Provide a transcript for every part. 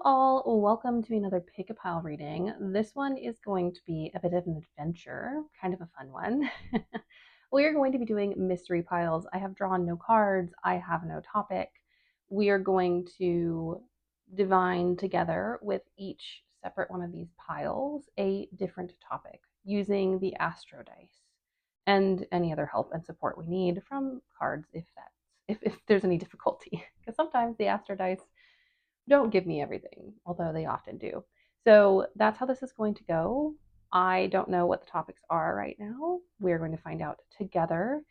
all, welcome to another pick a pile reading. This one is going to be a bit of an adventure, kind of a fun one. We are going to be doing mystery piles. I have drawn no cards, I have no topic. We are going to divine together with each separate one of these piles a different topic using the astro dice and any other help and support we need from cards if there's any difficulty, because sometimes the astro dice don't give me everything, although they often do. So that's how this is going to go. I don't know what the topics are right now. We're going to find out together.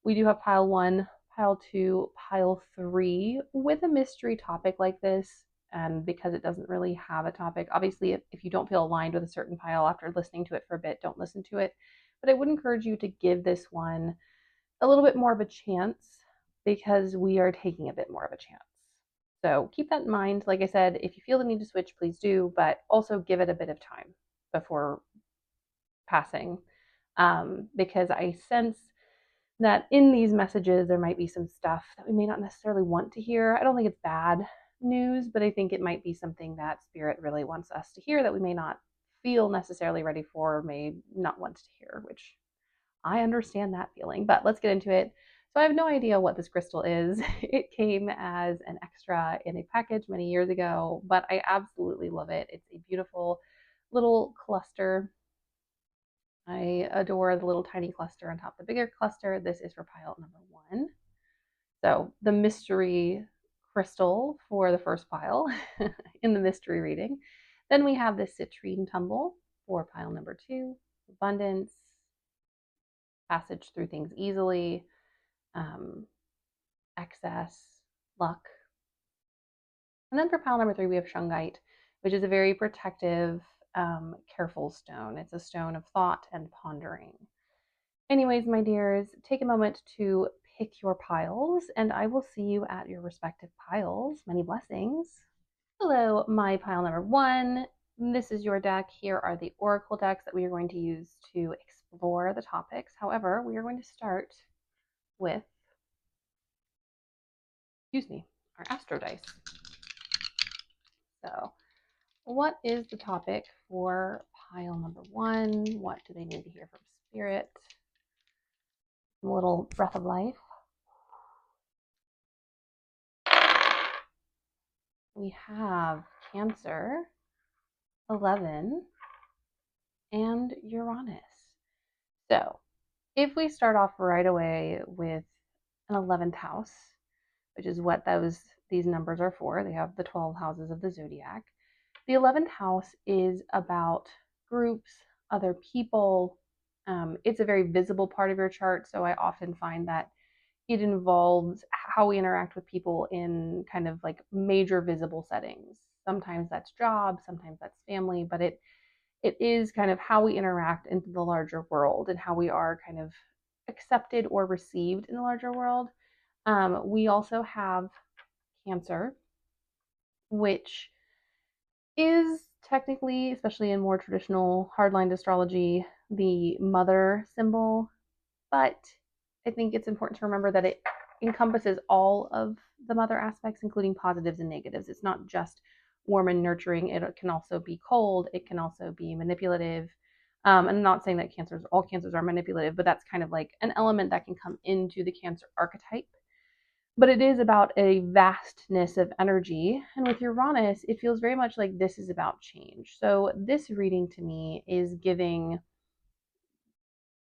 We do have pile one, pile two, pile three with a mystery topic like this. And because it doesn't really have a topic, obviously, if you don't feel aligned with a certain pile after listening to it for a bit, don't listen to it. But I would encourage you to give this one a little bit more of a chance because we are taking a bit more of a chance. So keep that in mind. Like I said, if you feel the need to switch, please do, but also give it a bit of time before passing, because I sense that in these messages there might be some stuff that we may not necessarily want to hear. I don't think it's bad news, but I think it might be something that Spirit really wants us to hear that we may not feel necessarily ready for, or may not want to hear, which I understand that feeling. But let's get into it. So I have no idea what this crystal is. It came as an extra in a package many years ago, but I absolutely love it. It's a beautiful little cluster. I adore the little tiny cluster on top of the bigger cluster. This is for pile number one. So the mystery crystal for the first pile in the mystery reading. Then we have this citrine tumble for pile number two, abundance, passage through things easily, excess, luck. And then for pile number three, we have shungite, which is a very protective, careful stone. It's a stone of thought and pondering. Anyways, my dears, take a moment to pick your piles, and I will see you at your respective piles. Many blessings. Hello, my pile number one. This is your deck. Here are the oracle decks that we are going to use to explore the topics. However, we are going to start with, our astro dice. So, what is the topic for pile number one? What do they need to hear from Spirit? A little breath of life. We have Cancer, 11, and Uranus. So, if we start off right away with an 11th house, which is what these numbers are for, they have the 12 houses of the zodiac. The 11th house is about groups, other people. It's a very visible part of your chart, so I often find that it involves how we interact with people in kind of like major visible settings. Sometimes that's job, sometimes that's family, but it is kind of how we interact in the larger world and how we are kind of accepted or received in the larger world. We also have Cancer, which is technically, especially in more traditional hardline astrology, the mother symbol, but I think it's important to remember that it encompasses all of the mother aspects, including positives and negatives. It's not just warm and nurturing. It can also be cold. It can also be manipulative. I'm not saying that all cancers are manipulative, but that's kind of like an element that can come into the Cancer archetype. But it is about a vastness of energy. And with Uranus, it feels very much like this is about change. So this reading to me is giving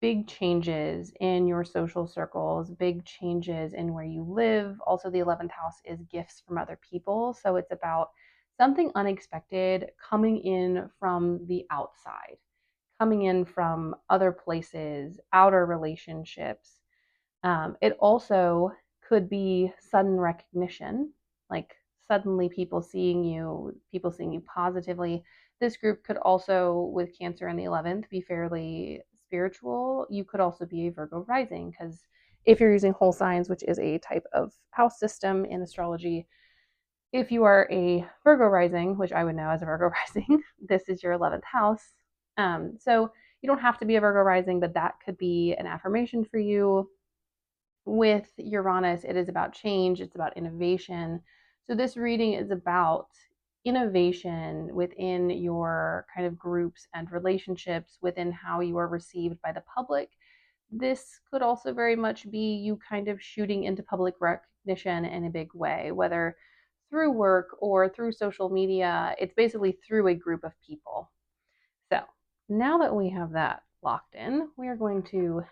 big changes in your social circles, big changes in where you live. Also, the 11th house is gifts from other people. So it's about something unexpected coming in from the outside, coming in from other places, outer relationships. It also could be sudden recognition, like suddenly people seeing you positively. This group could also, with Cancer in the 11th, be fairly spiritual. You could also be a Virgo rising, because if you're using whole signs, which is a type of house system in astrology, if you are a Virgo rising, which I would know as a Virgo rising, this is your 11th house. So you don't have to be a Virgo rising, but that could be an affirmation for you. With Uranus, it is about change, it's about innovation. So this reading is about innovation within your kind of groups and relationships, within how you are received by the public. This could also very much be you kind of shooting into public recognition in a big way, whether through work or through social media. It's basically through a group of people. So now that we have that locked in, we are going to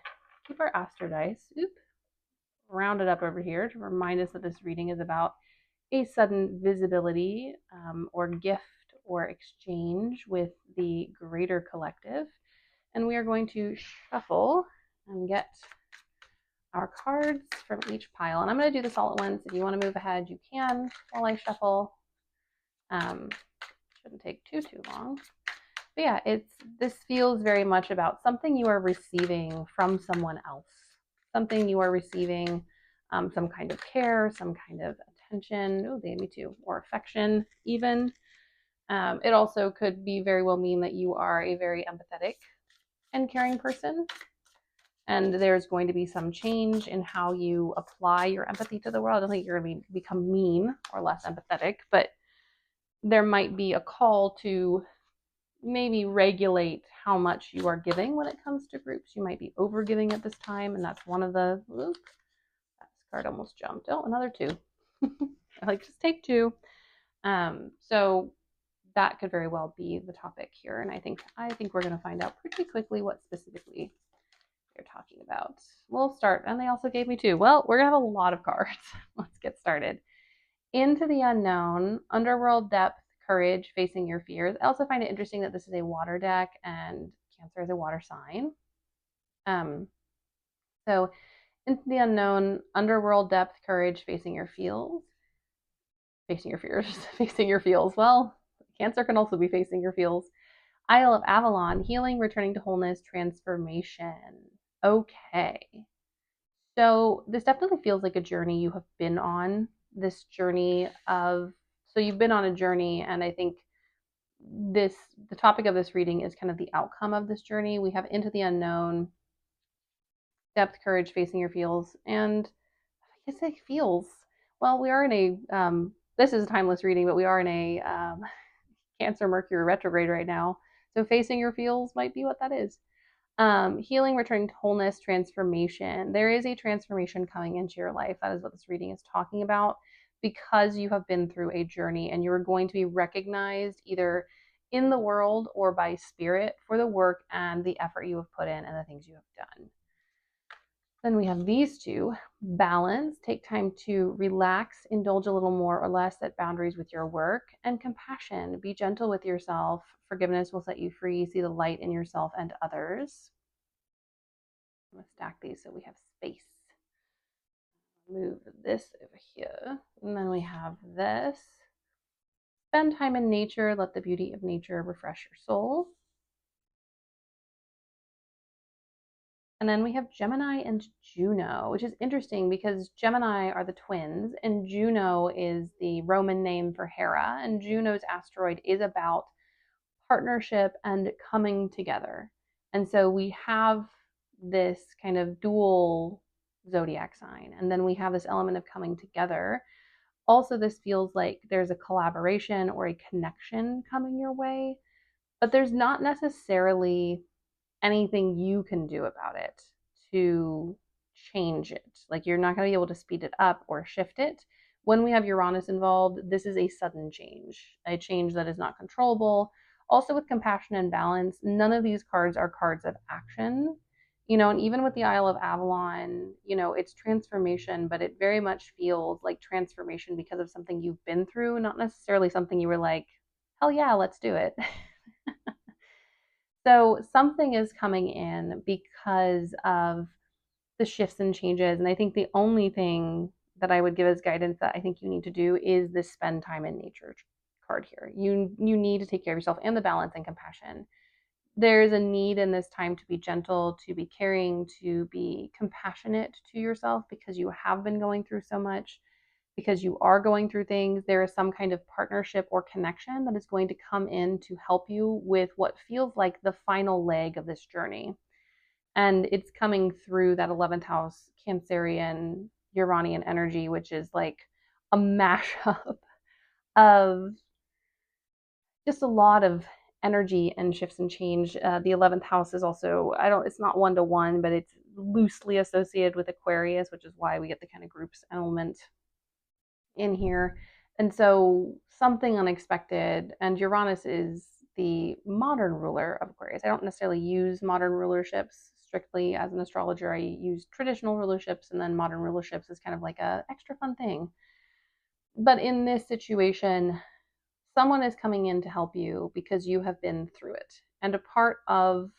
keep our Aster dice, round it up over here to remind us that this reading is about a sudden visibility or gift or exchange with the greater collective. And we are going to shuffle and get our cards from each pile. And I'm going to do this all at once. If you want to move ahead, you can while I shuffle. Shouldn't take too long. But yeah, this feels very much about something you are receiving from someone else, something you are receiving, some kind of care, some kind of attention. Oh, they gave me two, or affection, even. It also could be very well mean that you are a very empathetic and caring person, and there's going to be some change in how you apply your empathy to the world. I don't think you're going to become mean or less empathetic, but there might be a call to maybe regulate how much you are giving when it comes to groups. You might be over giving at this time, and that's one of the. Ooh, that card almost jumped. Oh, another two. Like, just take two. So that could very well be the topic here, and I think we're going to find out pretty quickly what specifically they're talking about. We'll start, and they also gave me two. Well, we're gonna have a lot of cards. Let's get started. Into the unknown, underworld depth, courage, facing your fears. I also find it interesting that this is a water deck, and Cancer is a water sign. So into the unknown, underworld depth, courage, facing your feels, facing your fears, facing your feels. Well, Cancer can also be facing your feels. Isle of Avalon, healing, returning to wholeness, transformation. Okay. So this definitely feels like a journey you have been on. This journey of, so you've been on a journey, and I think the topic of this reading is kind of the outcome of this journey. We have into the unknown, depth, courage, facing your feels, and I guess like feels. Well, we are in this is a timeless reading, but we are in a Cancer Mercury retrograde right now. So facing your feels might be what that is. Healing, returning to wholeness, transformation. There is a transformation coming into your life. That is what this reading is talking about, because you have been through a journey and you are going to be recognized either in the world or by spirit for the work and the effort you have put in and the things you have done. Then we have these two. Balance, take time to relax, indulge a little more or less, set boundaries with your work. And compassion, be gentle with yourself. Forgiveness will set you free. See the light in yourself and others. I'm going to stack these so we have space. Move this over here. And then we have this. Spend time in nature. Let the beauty of nature refresh your soul. And then we have Gemini and Juno, which is interesting because Gemini are the twins, and Juno is the Roman name for Hera. And Juno's asteroid is about partnership and coming together. And so we have this kind of dual zodiac sign, and then we have this element of coming together. Also, this feels like there's a collaboration or a connection coming your way, but there's not necessarily anything you can do about it to change it. Like, you're not going to be able to speed it up or shift it. When we have Uranus involved, this is a sudden change, a change that is not controllable. Also, with compassion and balance, none of these cards are cards of action. And even with the Isle of Avalon, it's transformation, but it very much feels like transformation because of something you've been through, not necessarily something you were like, hell yeah, let's do it. So something is coming in because of the shifts and changes. And I think the only thing that I would give as guidance that I think you need to do is this spend time in nature card here. You need to take care of yourself and the balance and compassion. There's a need in this time to be gentle, to be caring, to be compassionate to yourself because you have been going through so much, because you are going through things. There is some kind of partnership or connection that is going to come in to help you with what feels like the final leg of this journey. And it's coming through that 11th house Cancerian Uranian energy, which is like a mashup of just a lot of energy and shifts and change. The 11th house is also, I don't, it's not one to one, but it's loosely associated with Aquarius, which is why we get the kind of groups element in here. And so something unexpected, and Uranus is the modern ruler of Aquarius. I don't necessarily use modern rulerships strictly as an astrologer. I use traditional rulerships, and then modern rulerships is kind of like a extra fun thing. But in this situation, someone is coming in to help you because you have been through it. And a part of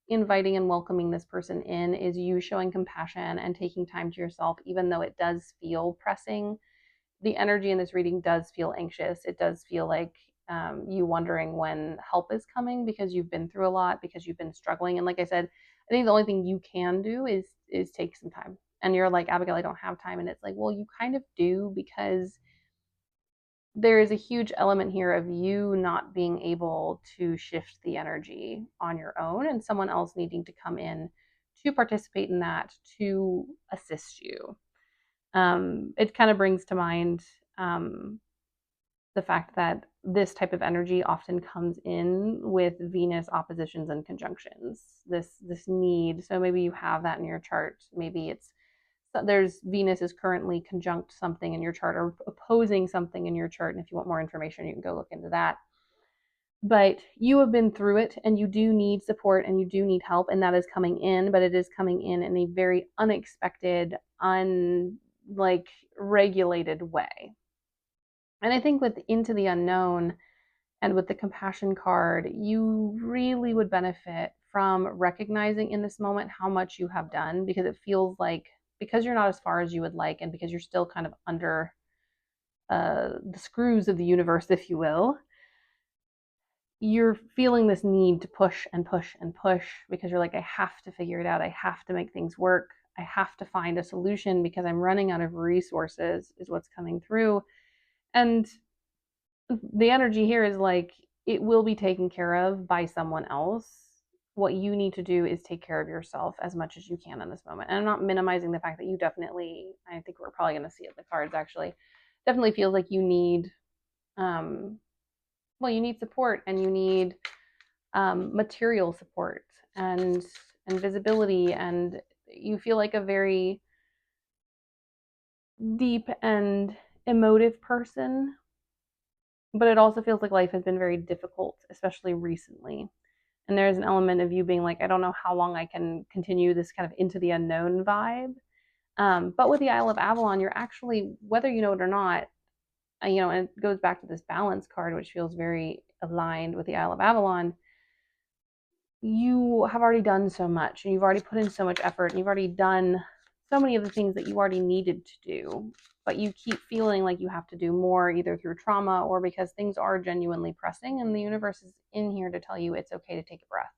inviting and welcoming this person in is you showing compassion and taking time to yourself, even though it does feel pressing. The energy in this reading does feel anxious. It does feel like you wondering when help is coming because you've been through a lot, because you've been struggling. And like I said, I think the only thing you can do is take some time. And you're like, Abigail, I don't have time. And it's like, well, you kind of do, because there is a huge element here of you not being able to shift the energy on your own and someone else needing to come in to participate in that, to assist you. It kind of brings to mind the fact that this type of energy often comes in with Venus oppositions and conjunctions. This need. So maybe you have that in your chart. Maybe it's there's Venus is currently conjunct something in your chart or opposing something in your chart. And if you want more information, you can go look into that. But you have been through it and you do need support and you do need help, and that is coming in, but it is coming in a very unexpected, regulated way. And I think with Into the Unknown and with the compassion card, you really would benefit from recognizing in this moment how much you have done, because it feels like, because you're not as far as you would like, and because you're still kind of under the screws of the universe, if you will, you're feeling this need to push and push and push because you're like, I have to figure it out. I have to make things work. I have to find a solution because I'm running out of resources, is what's coming through. And the energy here is like, it will be taken care of by someone else. What you need to do is take care of yourself as much as you can in this moment. And I'm not minimizing the fact that you definitely, I think we're probably going to see it in the cards actually, definitely feels like you need, you need support, and you need material support and visibility, and you feel like a very deep and emotive person, but it also feels like life has been very difficult, especially recently. And there's an element of you being like, I don't know how long I can continue this kind of into the unknown vibe. But with the Isle of Avalon, you're actually, whether you know it or not, and it goes back to this balance card, which feels very aligned with the Isle of Avalon. You have already done so much, and you've already put in so much effort, and you've already done so many of the things that you already needed to do, but you keep feeling like you have to do more, either through trauma or because things are genuinely pressing, and the universe is in here to tell you it's okay to take a breath.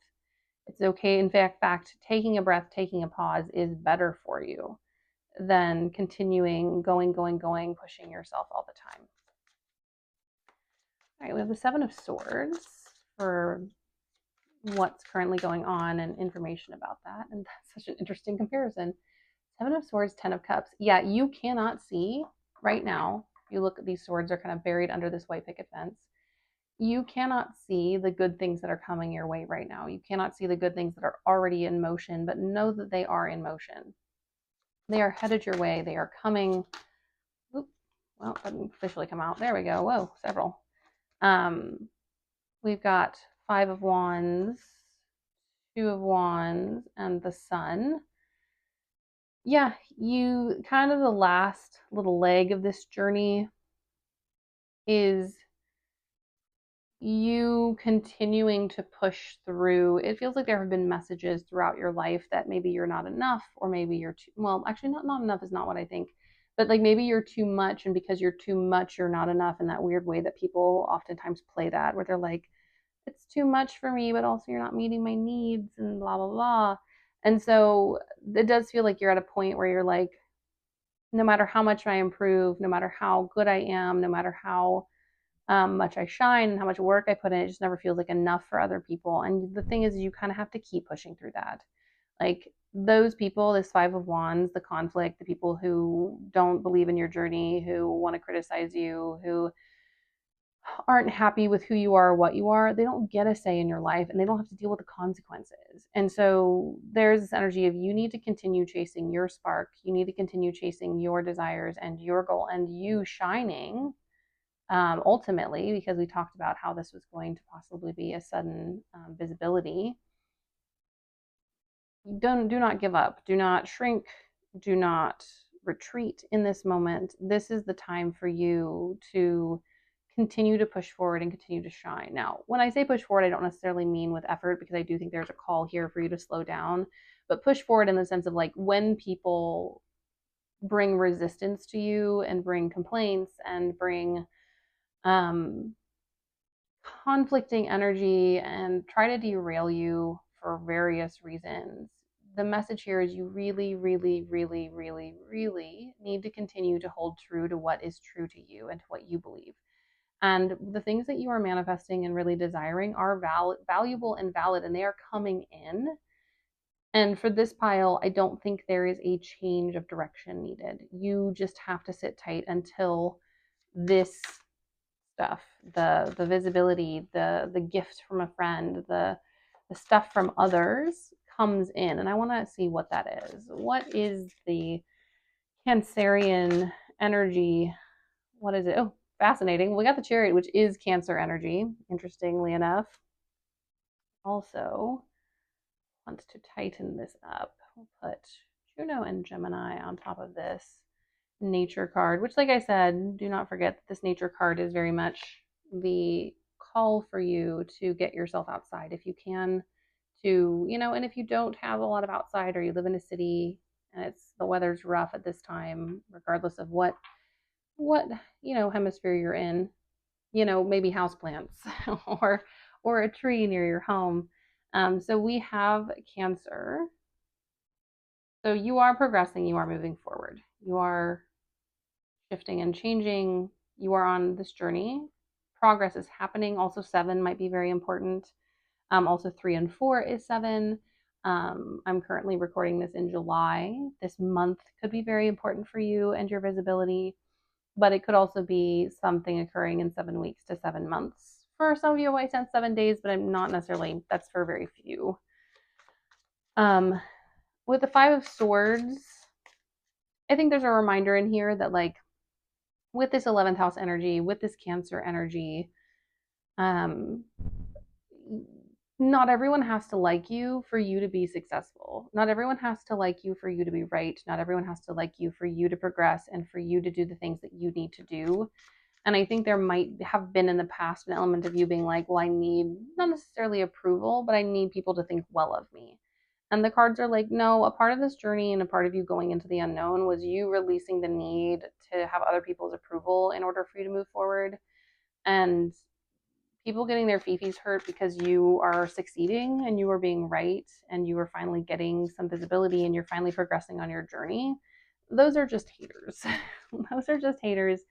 It's okay. In fact, taking a breath, taking a pause is better for you than continuing going, pushing yourself all the time. All right, we have the Seven of Swords for what's currently going on and information about that. And that's such an interesting comparison. Seven of Swords, Ten of Cups. Yeah, you cannot see right now. You look at these swords are kind of buried under this white picket fence. You cannot see the good things that are coming your way right now. You cannot see the good things that are already in motion, but know that they are in motion. They are headed your way. They are coming. Oop, well, it didn't officially come out. There we go. Whoa, several. We've got Five of Wands, Two of Wands, and the Sun. Yeah, you kind of, the last little leg of this journey is you continuing to push through. It feels like there have been messages throughout your life that maybe you're not enough, or maybe you're too, well, actually not enough is not what I think, but like maybe you're too much, and because you're too much, you're not enough, in that weird way that people oftentimes play that, where they're like, it's too much for me, but also you're not meeting my needs and blah, blah, blah. And so it does feel like you're at a point where you're like, no matter how much I improve, no matter how good I am, no matter how much I shine and how much work I put in, it just never feels like enough for other people. And the thing is, you kind of have to keep pushing through that. Like those people, this Five of Wands, the conflict, the people who don't believe in your journey, who want to criticize you, who aren't happy with who you are or what you are, they don't get a say in your life and they don't have to deal with the consequences. And so there's this energy of you need to continue chasing your spark, you need to continue chasing your desires and your goal and you shining, ultimately, because we talked about how this was going to possibly be a sudden visibility. Do not give up, do not shrink, do not retreat in this moment. This is the time for you to continue to push forward and continue to shine. Now, when I say push forward, I don't necessarily mean with effort, because I do think there's a call here for you to slow down, but push forward in the sense of like when people bring resistance to you and bring complaints and bring um, conflicting energy and try to derail you for various reasons. The message here is you really, really, really, really, really need to continue to hold true to what is true to you and to what you believe. And the things that you are manifesting and really desiring are valuable and valid, and they are coming in. And for this pile, I don't think there is a change of direction needed. You just have to sit tight until this stuff, the visibility, the gift from a friend, the stuff from others comes in. And I want to see what that is. What is the Cancerian energy? What is it? Oh, fascinating. We got the Chariot, which is Cancer energy, interestingly enough. Also, want to tighten this up. We'll put Juno and Gemini on top of this nature card, which, like I said, do not forget that this nature card is very much the call for you to get yourself outside if you can, to, and if you don't have a lot of outside, or you live in a city and the weather's rough at this time, regardless of what hemisphere you're in, maybe houseplants or a tree near your home. So we have Cancer. So you are progressing, you are moving forward, you are shifting and changing, you are on this journey. Progress is happening. Also, 7 might be very important. Also, 3 and 4 is 7. I'm currently recording this in July. This month could be very important for you and your visibility, but it could also be something occurring in 7 weeks to 7 months. For some of you, I might sense 7 days, but I'm not necessarily, that's for very few. With the 5 of Swords, I think there's a reminder in here that, like, with this 11th house energy, with this Cancer energy, not everyone has to like you for you to be successful. Not everyone has to like you for you to be right. Not everyone has to like you for you to progress and for you to do the things that you need to do. And I think there might have been in the past an element of you being like, well, I need not necessarily approval, but I need people to think well of me. And the cards are like, no, a part of this journey and a part of you going into the unknown was you releasing the need to have other people's approval in order for you to move forward. And people getting their fifis hurt because you are succeeding and you are being right and you are finally getting some visibility and you're finally progressing on your journey, those are just haters. Those are just haters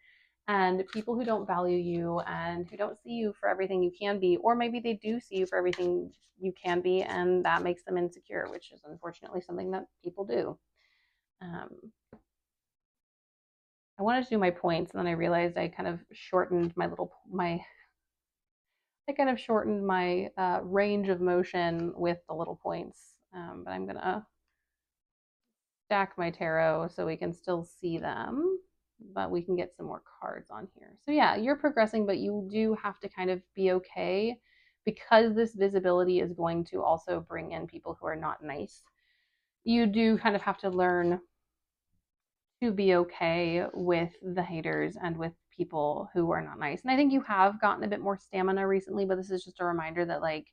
and people who don't value you and who don't see you for everything you can be, or maybe they do see you for everything you can be and that makes them insecure, which is unfortunately something that people do. I wanted to do my points and then I realized I kind of shortened my range of motion with the little points. But I'm gonna stack my tarot so we can still see them, but we can get some more cards on here. So yeah, you're progressing, but you do have to kind of be okay, because this visibility is going to also bring in people who are not nice. You do kind of have to learn to be okay with the haters and with people who are not nice. And I think you have gotten a bit more stamina recently, but this is just a reminder that, like,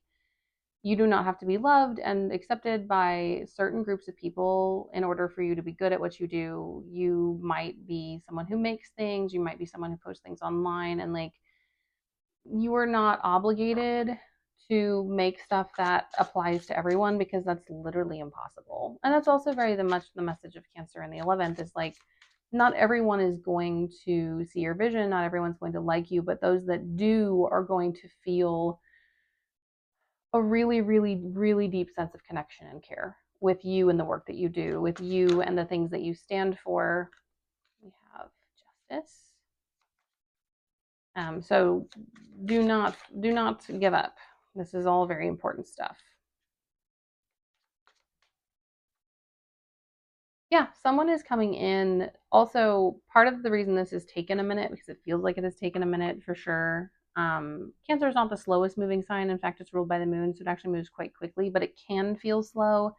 you do not have to be loved and accepted by certain groups of people in order for you to be good at what you do. You might be someone who makes things, you might be someone who posts things online, and like, you are not obligated to make stuff that applies to everyone, because that's literally impossible. And that's also very much the message of Cancer in the 11th is like, not everyone is going to see your vision, not everyone's going to like you, but those that do are going to feel a really, really, really deep sense of connection and care with you and the work that you do, with you and the things that you stand for. We have Justice, So do not give up. This is all very important stuff. Yeah, someone is coming in. Also, part of the reason this has taken a minute, because it feels like it has taken a minute for sure. Cancer is not the slowest moving sign. In fact, it's ruled by the moon, so it actually moves quite quickly, but it can feel slow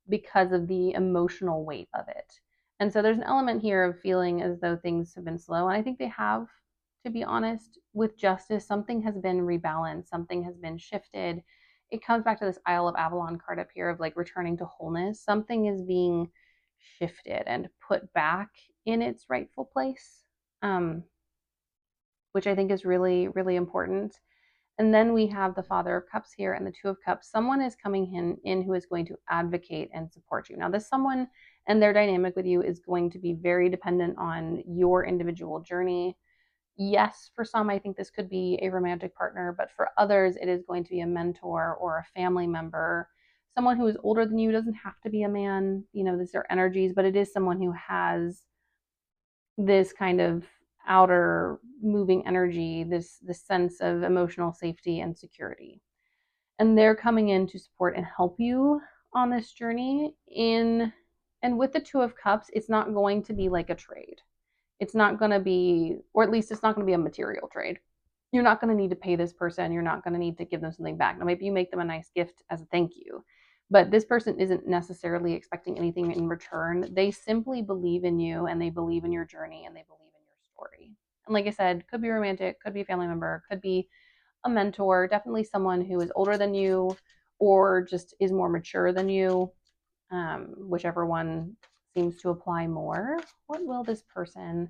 because of the emotional weight of it. And so there's an element here of feeling as though things have been slow. And I think they have, to be honest, with justice. Something has been rebalanced, something has been shifted. It comes back to this Isle of Avalon card up here of like returning to wholeness. Something is being shifted and put back in its rightful place, um, which I think is really, really important. And then we have the Father of Cups here and the Two of Cups. Someone is coming in who is going to advocate and support you. Now, this someone and their dynamic with you is going to be very dependent on your individual journey. Yes, for some, I think this could be a romantic partner, but for others, it is going to be a mentor or a family member. Someone who is older than you. Doesn't have to be a man, these are energies, but it is someone who has this kind of outer moving energy, this sense of emotional safety and security. And they're coming in to support and help you on this journey in and with the Two of Cups, it's not going to be like a trade. It's not going to be, or at least it's not going to be a material trade. You're not going to need to pay this person. You're not going to need to give them something back. Now, maybe you make them a nice gift as a thank you, but this person isn't necessarily expecting anything in return. They simply believe in you and they believe in your journey and they believe in your story. And like I said, could be romantic, could be a family member, could be a mentor, definitely someone who is older than you or just is more mature than you, whichever one seems to apply more. What will this person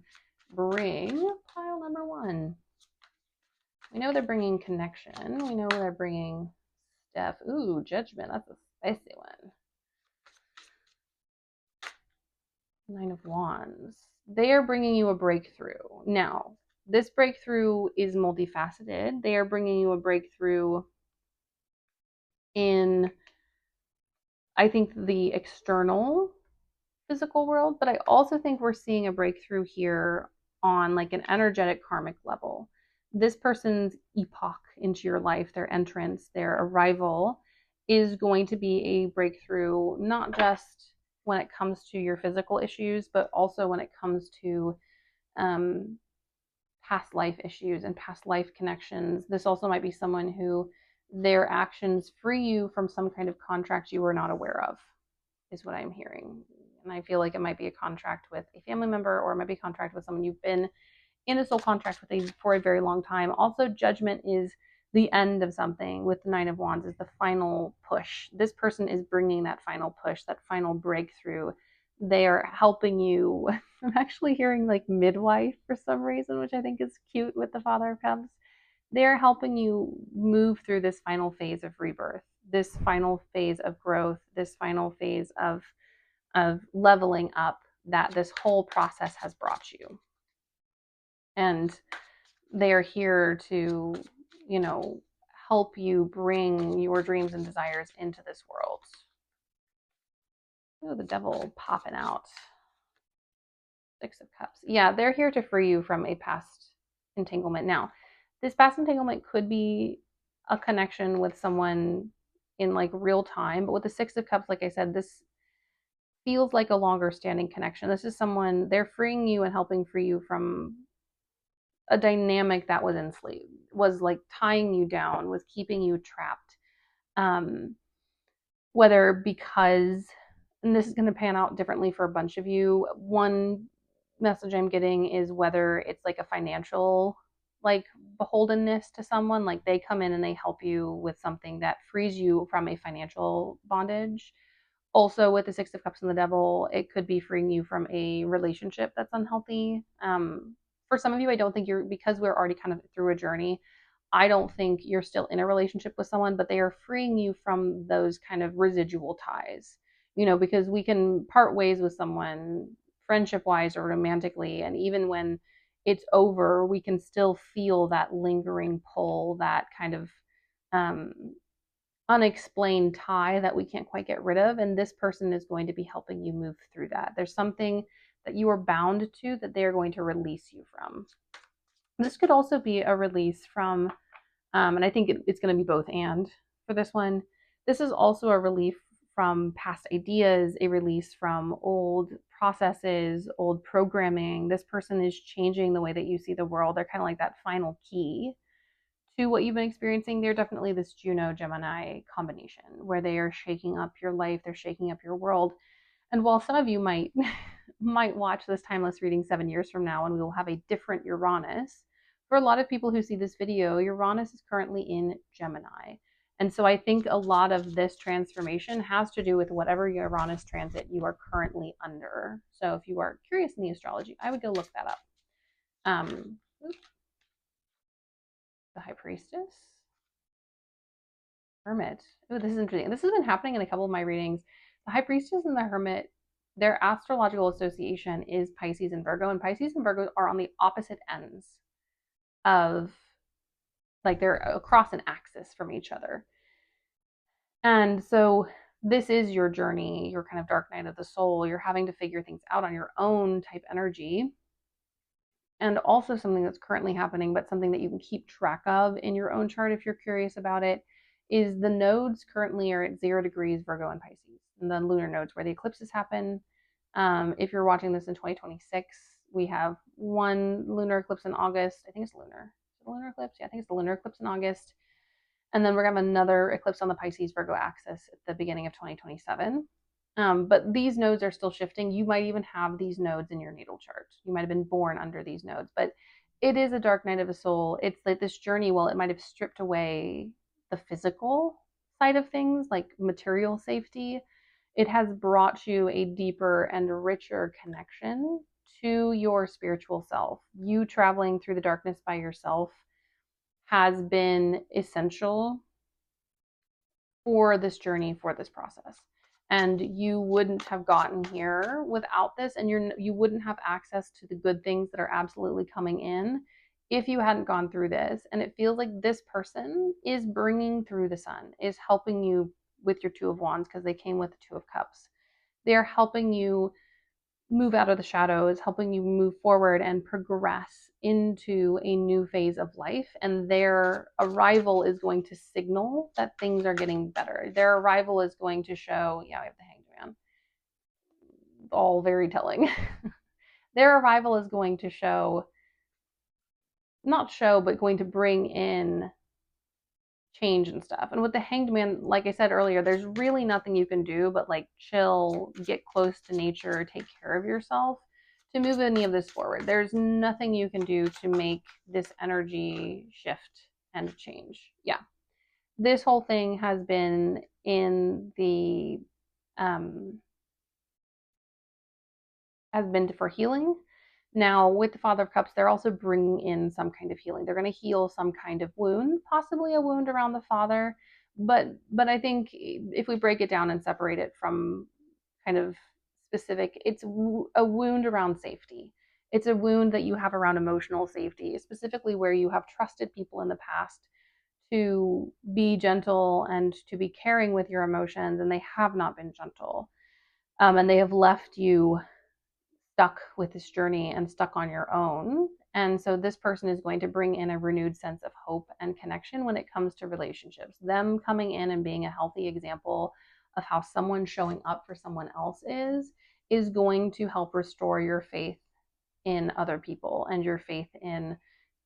bring? Pile number one. We know they're bringing connection. We know they're bringing stuff. Ooh, judgment. That's a spicy one. Nine of Wands. They are bringing you a breakthrough. Now, this breakthrough is multifaceted. They are bringing you a breakthrough in, I think, the external physical world, but I also think we're seeing a breakthrough here on like an energetic karmic level. This person's epoch into your life, their entrance, their arrival is going to be a breakthrough, not just when it comes to your physical issues, but also when it comes to um, past life issues and past life connections. This also might be someone who their actions free you from some kind of contract you were not aware of, is what I'm hearing. And I feel like it might be a contract with a family member, or it might be a contract with someone you've been in a soul contract with for a very long time. Also, judgment is the end of something. With the Nine of Wands is the final push. This person is bringing that final push, that final breakthrough. They are helping you. I'm actually hearing like midwife for some reason, which I think is cute with the Father of Cups. They're helping you move through this final phase of rebirth, this final phase of growth, this final phase of leveling up that this whole process has brought you. And they are here to, help you bring your dreams and desires into this world. Oh, the devil popping out. Six of Cups. Yeah, they're here to free you from a past entanglement. Now, this past entanglement could be a connection with someone in like real time, but with the Six of Cups, like I said, this feels like a longer standing connection. This is someone, they're freeing you and helping free you from a dynamic that was enslaved, was like tying you down, was keeping you trapped. Whether because, and this is going to pan out differently for a bunch of you. One message I'm getting is whether it's like a financial like beholdenness to someone, like they come in and they help you with something that frees you from a financial bondage. Also, with the Six of Cups and the Devil, it could be freeing you from a relationship that's unhealthy. For some of you, I don't think you're, because we're already kind of through a journey, I don't think you're still in a relationship with someone, but they are freeing you from those kind of residual ties, because we can part ways with someone friendship wise or romantically. And even when it's over, we can still feel that lingering pull, that kind of um, unexplained tie that we can't quite get rid of. And this person is going to be helping you move through that. There's something that you are bound to that they are going to release you from. This could also be a release from, and I think it's going to be both and for this one. This is also a relief from past ideas, a release from old processes, old programming. This person is changing the way that you see the world. They're kind of like that final key to what you've been experiencing. They're definitely this Juno Gemini combination where they are shaking up your life, they're shaking up your world. And while some of you might might watch this timeless reading 7 years from now and we will have a different Uranus, for a lot of people who see this video, Uranus is currently in Gemini. And so I think a lot of this transformation has to do with whatever Uranus transit you are currently under. So if you are curious in the astrology, I would go look that up. The High Priestess, Hermit. Oh, this is interesting. This has been happening in a couple of my readings. The High Priestess and the Hermit, their astrological association is Pisces and Virgo, and Pisces and Virgo are on the opposite ends of, like, they're across an axis from each other. And so this is your journey, your kind of dark night of the soul. You're having to figure things out on your own type energy. And also something that's currently happening, but something that you can keep track of in your own chart if you're curious about it, is the nodes currently are at 0 degrees Virgo and Pisces, and the lunar nodes where the eclipses happen. If you're watching this in 2026, we have one lunar eclipse in August. I think it's lunar. Is it a lunar eclipse? Yeah, I think it's the lunar eclipse in August. And then we're going to have another eclipse on the Pisces Virgo axis at the beginning of 2027. But these nodes are still shifting. You might even have these nodes in your natal chart. You might have been born under these nodes, but it is a dark night of the soul. It's like this journey, well, it might have stripped away the physical side of things, like material safety. It has brought you a deeper and richer connection to your spiritual self. You traveling through the darkness by yourself has been essential for this journey, for this process. And you wouldn't have gotten here without this, and you wouldn't have access to the good things that are absolutely coming in if you hadn't gone through this. And it feels like this person is bringing through the sun, is helping you with your Two of Wands, because they came with the Two of Cups. They're helping you move out of the shadows, helping you move forward and progress into a new phase of life. And their arrival is going to signal that things are getting better. Their arrival is going to show, yeah, we have the Hanged Man. All very telling. Their arrival is going to show, not show, but going to bring in change and stuff. And with the Hanged Man, like I said earlier, there's really nothing you can do but like chill, get close to nature, take care of yourself to move any of this forward. There's nothing you can do to make this energy shift and change. Yeah. This whole thing has been in the has been for healing. Now, with the Father of Cups, they're also bringing in some kind of healing. They're going to heal some kind of wound, possibly a wound around the Father. But I think if we break it down and separate it from kind of specific, it's a wound around safety. It's a wound that you have around emotional safety, specifically where you have trusted people in the past to be gentle and to be caring with your emotions, and they have not been gentle. And they have left you stuck with this journey and stuck on your own. And so this person is going to bring in a renewed sense of hope and connection when it comes to relationships. Them coming in and being a healthy example of how someone showing up for someone else is going to help restore your faith in other people and your faith in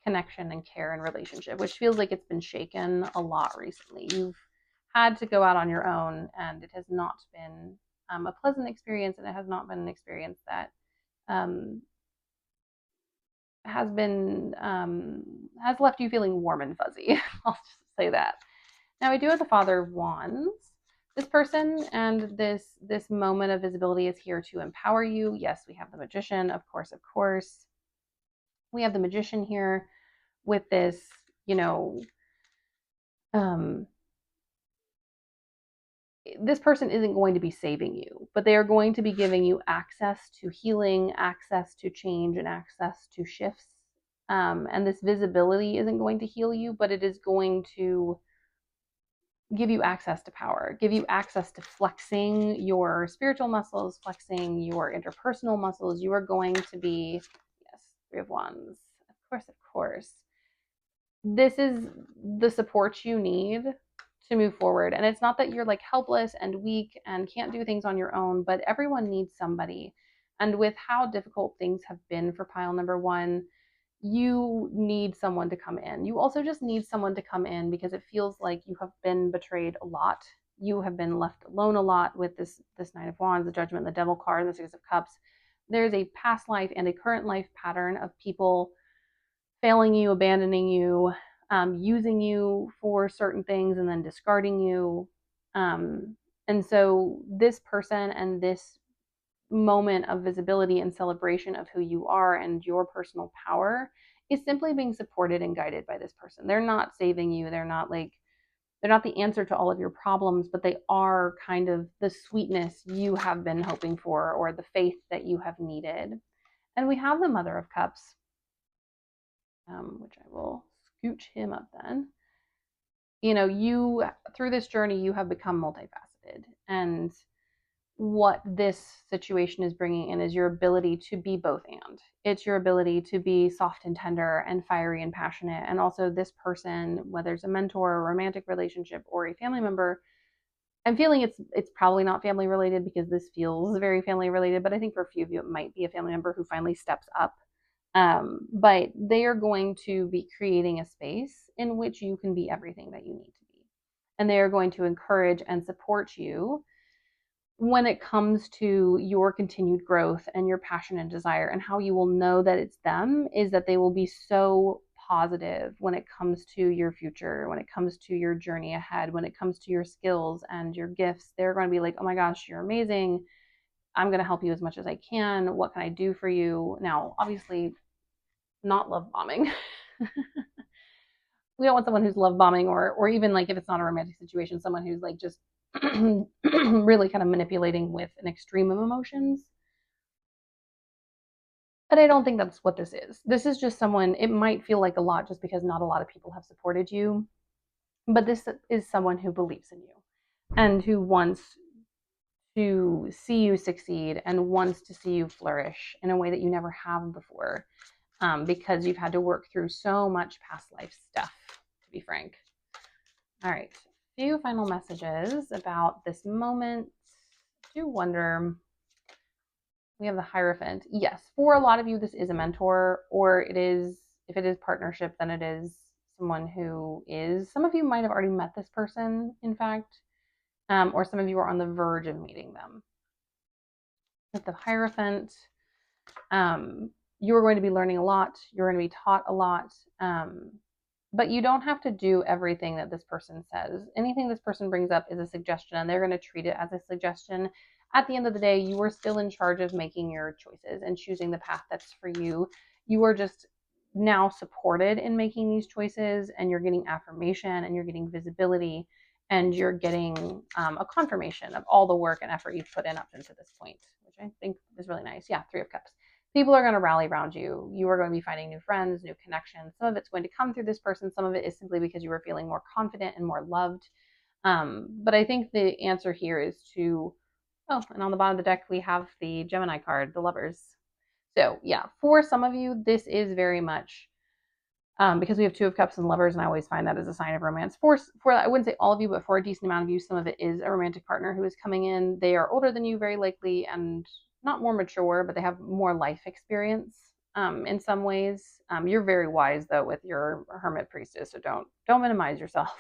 connection and care and relationship, which feels like it's been shaken a lot recently. You've had to go out on your own, and it has not been a pleasant experience, and it has not been an experience that has left you feeling warm and fuzzy. I'll just say that. Now we do have the Father of Wands. This person and this moment of visibility is here to empower you. Yes, we have the Magician, of course, of course. We have the Magician here with this, this person isn't going to be saving you, but they are going to be giving you access to healing, access to change, and access to shifts. And this visibility isn't going to heal you, but it is going to give you access to power, give you access to flexing your spiritual muscles, flexing your interpersonal muscles. You are going to be, yes, Three of Wands. Of course. This is the support you need to move forward. And it's not that you're like helpless and weak and can't do things on your own, but everyone needs somebody. And with how difficult things have been for pile number one, you need someone to come in. You also just need someone to come in because it feels like you have been betrayed a lot. You have been left alone a lot with this Nine of Wands, the Judgment, the Devil card, and the Six of Cups. There's a past life and a current life pattern of people failing you, abandoning you, using you for certain things, and then discarding you. And so this person and this moment of visibility and celebration of who you are and your personal power is simply being supported and guided by this person. They're not saving you. They're not the answer to all of your problems, but they are kind of the sweetness you have been hoping for or the faith that you have needed. And we have the Mother of Cups, which I will scooch him up then. You know, you, through this journey, you have become multifaceted. And what this situation is bringing in is your ability to be both and. It's your ability to be soft and tender and fiery and passionate. And also this person, whether it's a mentor, a romantic relationship, or a family member, I'm feeling it's probably not family related because this feels very family related, but I think for a few of you it might be a family member who finally steps up. But they are going to be creating a space in which you can be everything that you need to be. And they are going to encourage and support you when it comes to your continued growth and your passion and desire. And how you will know that it's them is that they will be so positive when it comes to your future, when it comes to your journey ahead, when it comes to your skills and your gifts. They're going to be like, oh my gosh, you're amazing. I'm going to help you as much as I can. What can I do for you? Now, obviously, not love bombing. We don't want someone who's love bombing, or even like if it's not a romantic situation, someone who's like just really kind of manipulating with an extreme of emotions. But I don't think that's what this is. This is just someone, it might feel like a lot just because not a lot of people have supported you, but this is someone who believes in you and who wants to see you succeed and wants to see you flourish in a way that you never have before, because you've had to work through so much past life stuff, to be frank. All right, a few final messages about this moment. I do wonder, we have the Hierophant. Yes, for a lot of you, this is a mentor, or it is, if it is partnership, then it is someone who is, some of you might have already met this person, in fact, or some of you are on the verge of meeting them. With the Hierophant, you're going to be learning a lot. You're going to be taught a lot. But you don't have to do everything that this person says. Anything this person brings up is a suggestion, and they're going to treat it as a suggestion. At the end of the day, you are still in charge of making your choices and choosing the path that's for you. You are just now supported in making these choices, and you're getting affirmation, and you're getting visibility, and you're getting a confirmation of all the work and effort you've put in up until this point, which I think is really nice. Yeah, Three of Cups. People are going to rally around you. You are going to be finding new friends, new connections. Some of it's going to come through this person. Some of it is simply because you are feeling more confident and more loved. But I think the answer here is to, oh, and on the bottom of the deck, we have the Gemini card, the Lovers. So yeah, for some of you, this is very much, because we have Two of Cups and Lovers, and I always find that as a sign of romance. For I wouldn't say all of you, but for a decent amount of you, some of it is a romantic partner who is coming in. They are older than you, very likely, and not more mature, but they have more life experience in some ways. You're very wise though with your Hermit Priestess, so don't minimize yourself.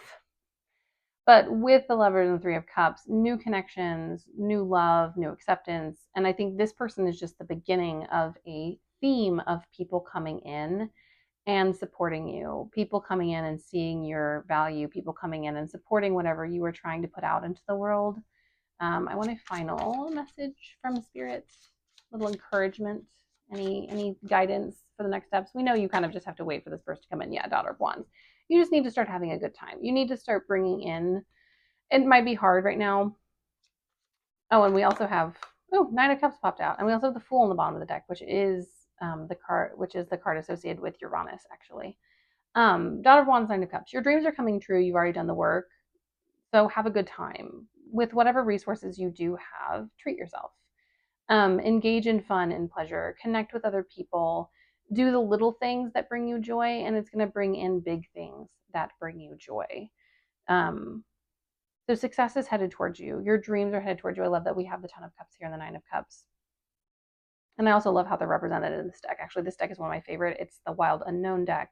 But with the Lovers and the Three of Cups, new connections, new love, new acceptance, and I think this person is just the beginning of a theme of people coming in and supporting you, people coming in and seeing your value, people coming in and supporting whatever you are trying to put out into the world. I want a final message from Spirit, a little encouragement, any guidance for the next steps. We know you kind of just have to wait for this person to come in. Yeah, Daughter of Wands. You just need to start having a good time. You need to start bringing in, it might be hard right now. Oh, and we also have, oh, Nine of Cups popped out. And we also have the Fool on the bottom of the deck, which is the card associated with Uranus, actually. Daughter of Wands, Nine of Cups. Your dreams are coming true. You've already done the work. So have a good time. With whatever resources you do have, treat yourself. Engage in fun and pleasure. Connect with other people. do the little things that bring you joy, and it's going to bring in big things that bring you joy. Um, so success is headed towards you. Your dreams are headed towards you. I love that we have the Ten of Cups here and the Nine of Cups. And I also love how they're represented in this deck. Actually, this deck is one of my favorite. It's the Wild Unknown deck.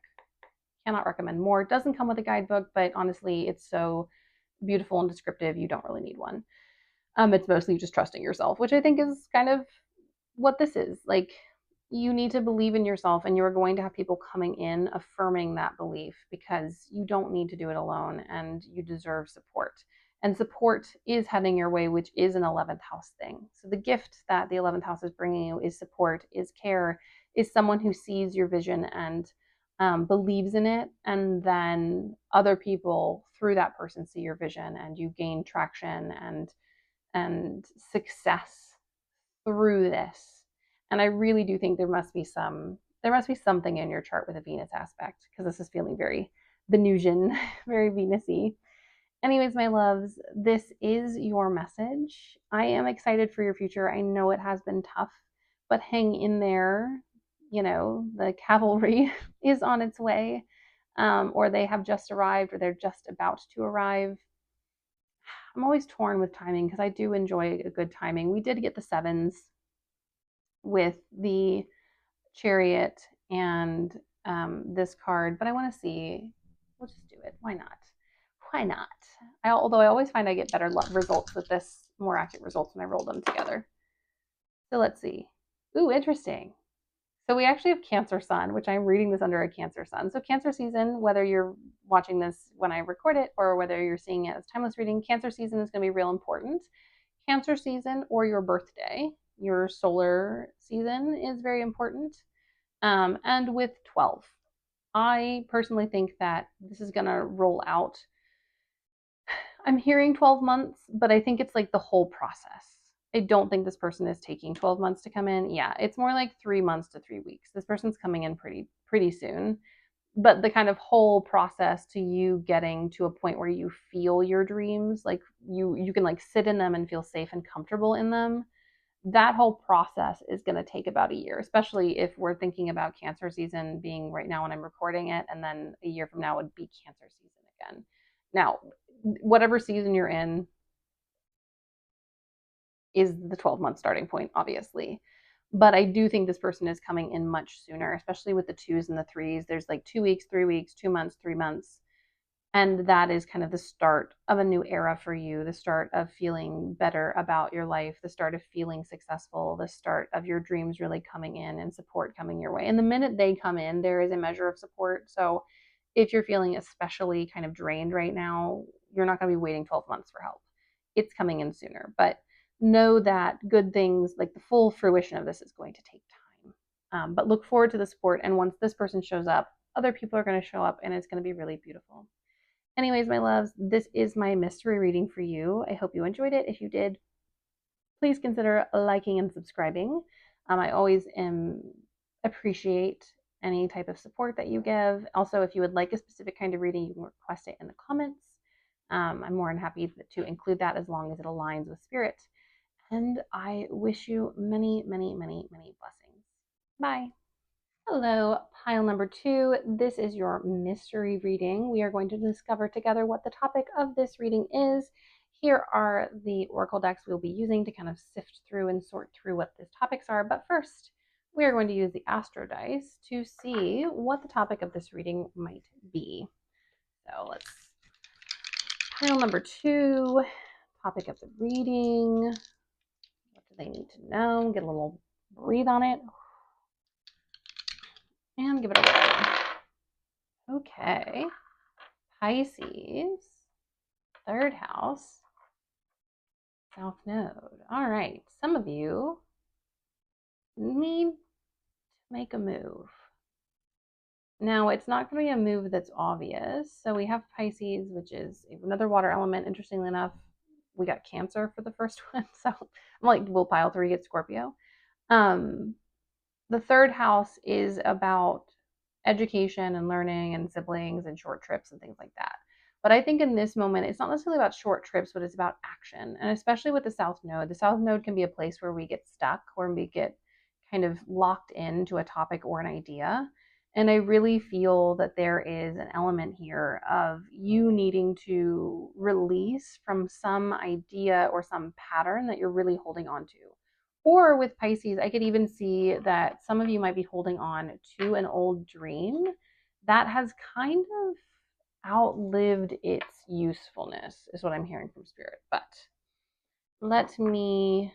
Cannot recommend more. It doesn't come with a guidebook, but honestly, it's so beautiful and descriptive, you don't really need one. It's mostly just trusting yourself, which I think is kind of what this is. Like, you need to believe in yourself, and you're going to have people coming in affirming that belief, because you don't need to do it alone and you deserve support. And support is heading your way, which is an 11th house thing. So the gift that the 11th house is bringing you is support, is care, is someone who sees your vision and believes in it. And then other people through that person see your vision, and you gain traction and success through this. And I really do think there must be something in your chart with a Venus aspect, because this is feeling very Venusian, very Venusy. Anyways, my loves, this is your message. I am excited for your future. I know it has been tough, but hang in there. You know, the cavalry is on its way, or they have just arrived, or they're just about to arrive. I'm always torn with timing, because I do enjoy a good timing. We did get the sevens with the Chariot and this card, but I want to see. We'll just do it. Why not? Why not? Although I always find I get better results with this, more accurate results when I roll them together. So let's see. Ooh, interesting. So we actually have Cancer Sun, which I'm reading this under a Cancer Sun. So Cancer season, whether you're watching this when I record it or whether you're seeing it as timeless reading, Cancer season is going to be real important. Cancer season or your birthday, your solar season is very important. And with 12, I personally think that this is going to roll out. I'm hearing 12 months, but I think it's like the whole process. I don't think this person is taking 12 months to come in. Yeah, it's more like 3 months to 3 weeks. This person's coming in pretty soon. But the kind of whole process to you getting to a point where you feel your dreams, like you can like sit in them and feel safe and comfortable in them, that whole process is going to take about a year, especially if we're thinking about Cancer season being right now when I'm recording it, and then a year from now would be Cancer season again. Now, whatever season you're in is the 12-month starting point, obviously. But I do think this person is coming in much sooner, especially with the twos and the threes. There's like 2 weeks, 3 weeks, 2 months, 3 months. And that is kind of the start of a new era for you, the start of feeling better about your life, the start of feeling successful, the start of your dreams really coming in and support coming your way. And the minute they come in, there is a measure of support. So if you're feeling especially kind of drained right now, you're not going to be waiting 12 months for help. It's coming in sooner. But know that good things, like the full fruition of this, is going to take time. But look forward to the support. And once this person shows up, other people are going to show up, and it's going to be really beautiful. Anyways, my loves, this is my mystery reading for you. I hope you enjoyed it. If you did, please consider liking and subscribing. I always appreciate any type of support that you give. Also, if you would like a specific kind of reading, you can request it in the comments. I'm more than happy to include that as long as it aligns with spirit. And I wish you many, many, many, many blessings. Bye. Hello, pile number 2. This is your mystery reading. We are going to discover together what the topic of this reading is. Here are the oracle decks we'll be using to kind of sift through and sort through what these topics are. But first, we are going to use the astro dice to see what the topic of this reading might be. So let's pile number 2, topic of the reading. What do they need to know? Get a little breathe on it. And give it a roll. Okay. Pisces, 3rd house, South Node. All right. Some of you need to make a move. Now, it's not going to be a move that's obvious. So we have Pisces, which is another water element. Interestingly enough, we got Cancer for the first one. So I'm like, we'll pile 3, get Scorpio. The 3rd house is about education and learning and siblings and short trips and things like that. But I think in this moment, it's not necessarily about short trips, but it's about action. And especially with the South Node can be a place where we get stuck, where we get kind of locked into a topic or an idea. And I really feel that there is an element here of you needing to release from some idea or some pattern that you're really holding on to. Or with Pisces, I could even see that some of you might be holding on to an old dream that has kind of outlived its usefulness, is what I'm hearing from Spirit. But let me,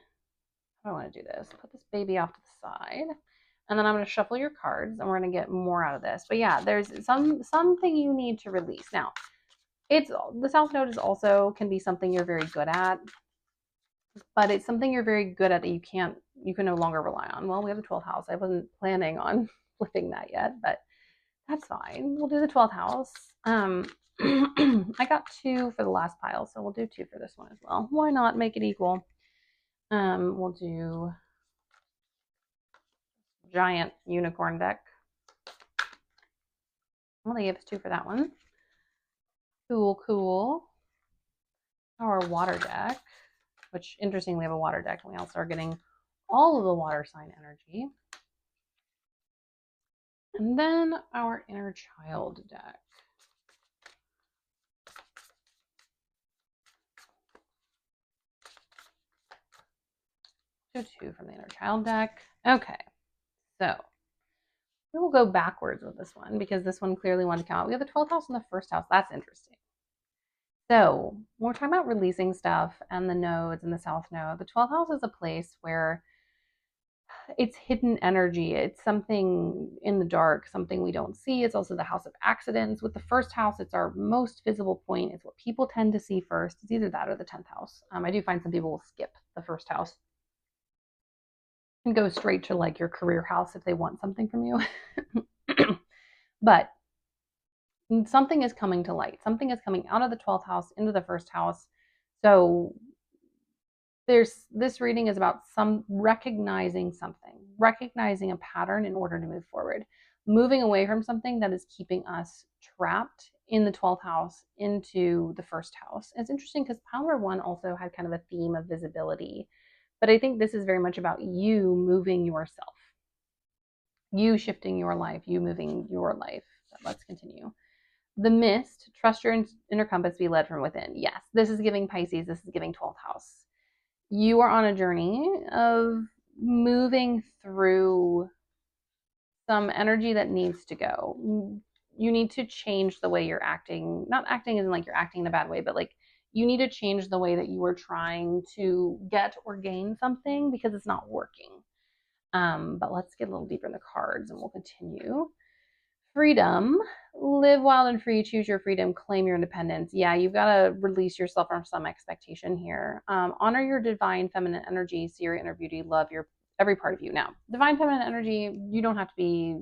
how do I want to do this? Put this baby off to the side. And then I'm going to shuffle your cards and we're going to get more out of this. But yeah, there's something you need to release. Now, it's the South Node is also can be something you're very good at, but it's something you're very good at that you can no longer rely on. Well, we have the 12th house. I wasn't planning on flipping that yet, but that's fine. We'll do the 12th house. I got 2 for the last pile, so we'll do 2 for this one as well. Why not make it equal? We'll do giant unicorn deck. Well, they gave us 2 for that one. Cool, cool. Our water deck, which interestingly we have a water deck, and we also are getting all of the water sign energy. And then our inner child deck. So 2 from the inner child deck. Okay, so we will go backwards with this one because this one clearly wanted to count. We have the 12th house and the first house. That's interesting. So when we're talking about releasing stuff and the nodes and the south node, the 12th house is a place where it's hidden energy. It's something in the dark, something we don't see. It's also the house of accidents. With the first house, it's our most visible point. It's what people tend to see first. It's either that or the 10th house. I do find some people will skip the first house and go straight to like your career house if they want something from you. But something is coming to light. Something is coming out of the 12th house into the first house. So this reading is about recognizing a pattern in order to move forward, moving away from something that is keeping us trapped in the 12th house into the first house. And it's interesting because pile number 1 also had kind of a theme of visibility, but I think this is very much about you moving yourself, you shifting your life, you moving your life. So let's continue. The mist, trust your inner compass, be led from within. Yes, this is giving Pisces, this is giving 12th house. You are on a journey of moving through some energy that needs to go. You need to change the way you're acting. Not acting isn't like you're acting in a bad way, but like you need to change the way that you are trying to get or gain something because it's not working. But let's get a little deeper in the cards and we'll continue. Freedom, live wild and free, choose your freedom, claim your independence. Yeah, you've got to release yourself from some expectation here. Honor your divine feminine energy, see your inner beauty, love your every part of you. Now, divine feminine energy, you don't have to be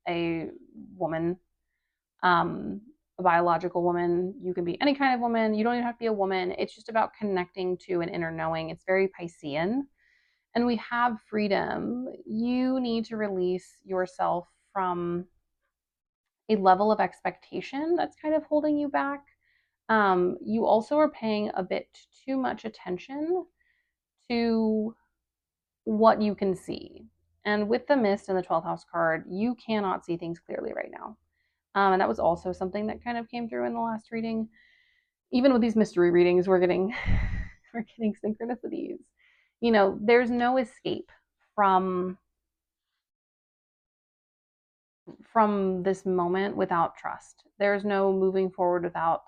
a woman, a biological woman. You can be any kind of woman. You don't even have to be a woman. It's just about connecting to an inner knowing. It's very Piscean. And we have freedom. You need to release yourself from a level of expectation that's kind of holding you back. You also are paying a bit too much attention to what you can see. And with the mist and the 12th house card, you cannot see things clearly right now. And that was also something that kind of came through in the last reading. Even with these mystery readings, we're getting we're getting synchronicities. You know, there's no escape from this moment without trust. There's no moving forward without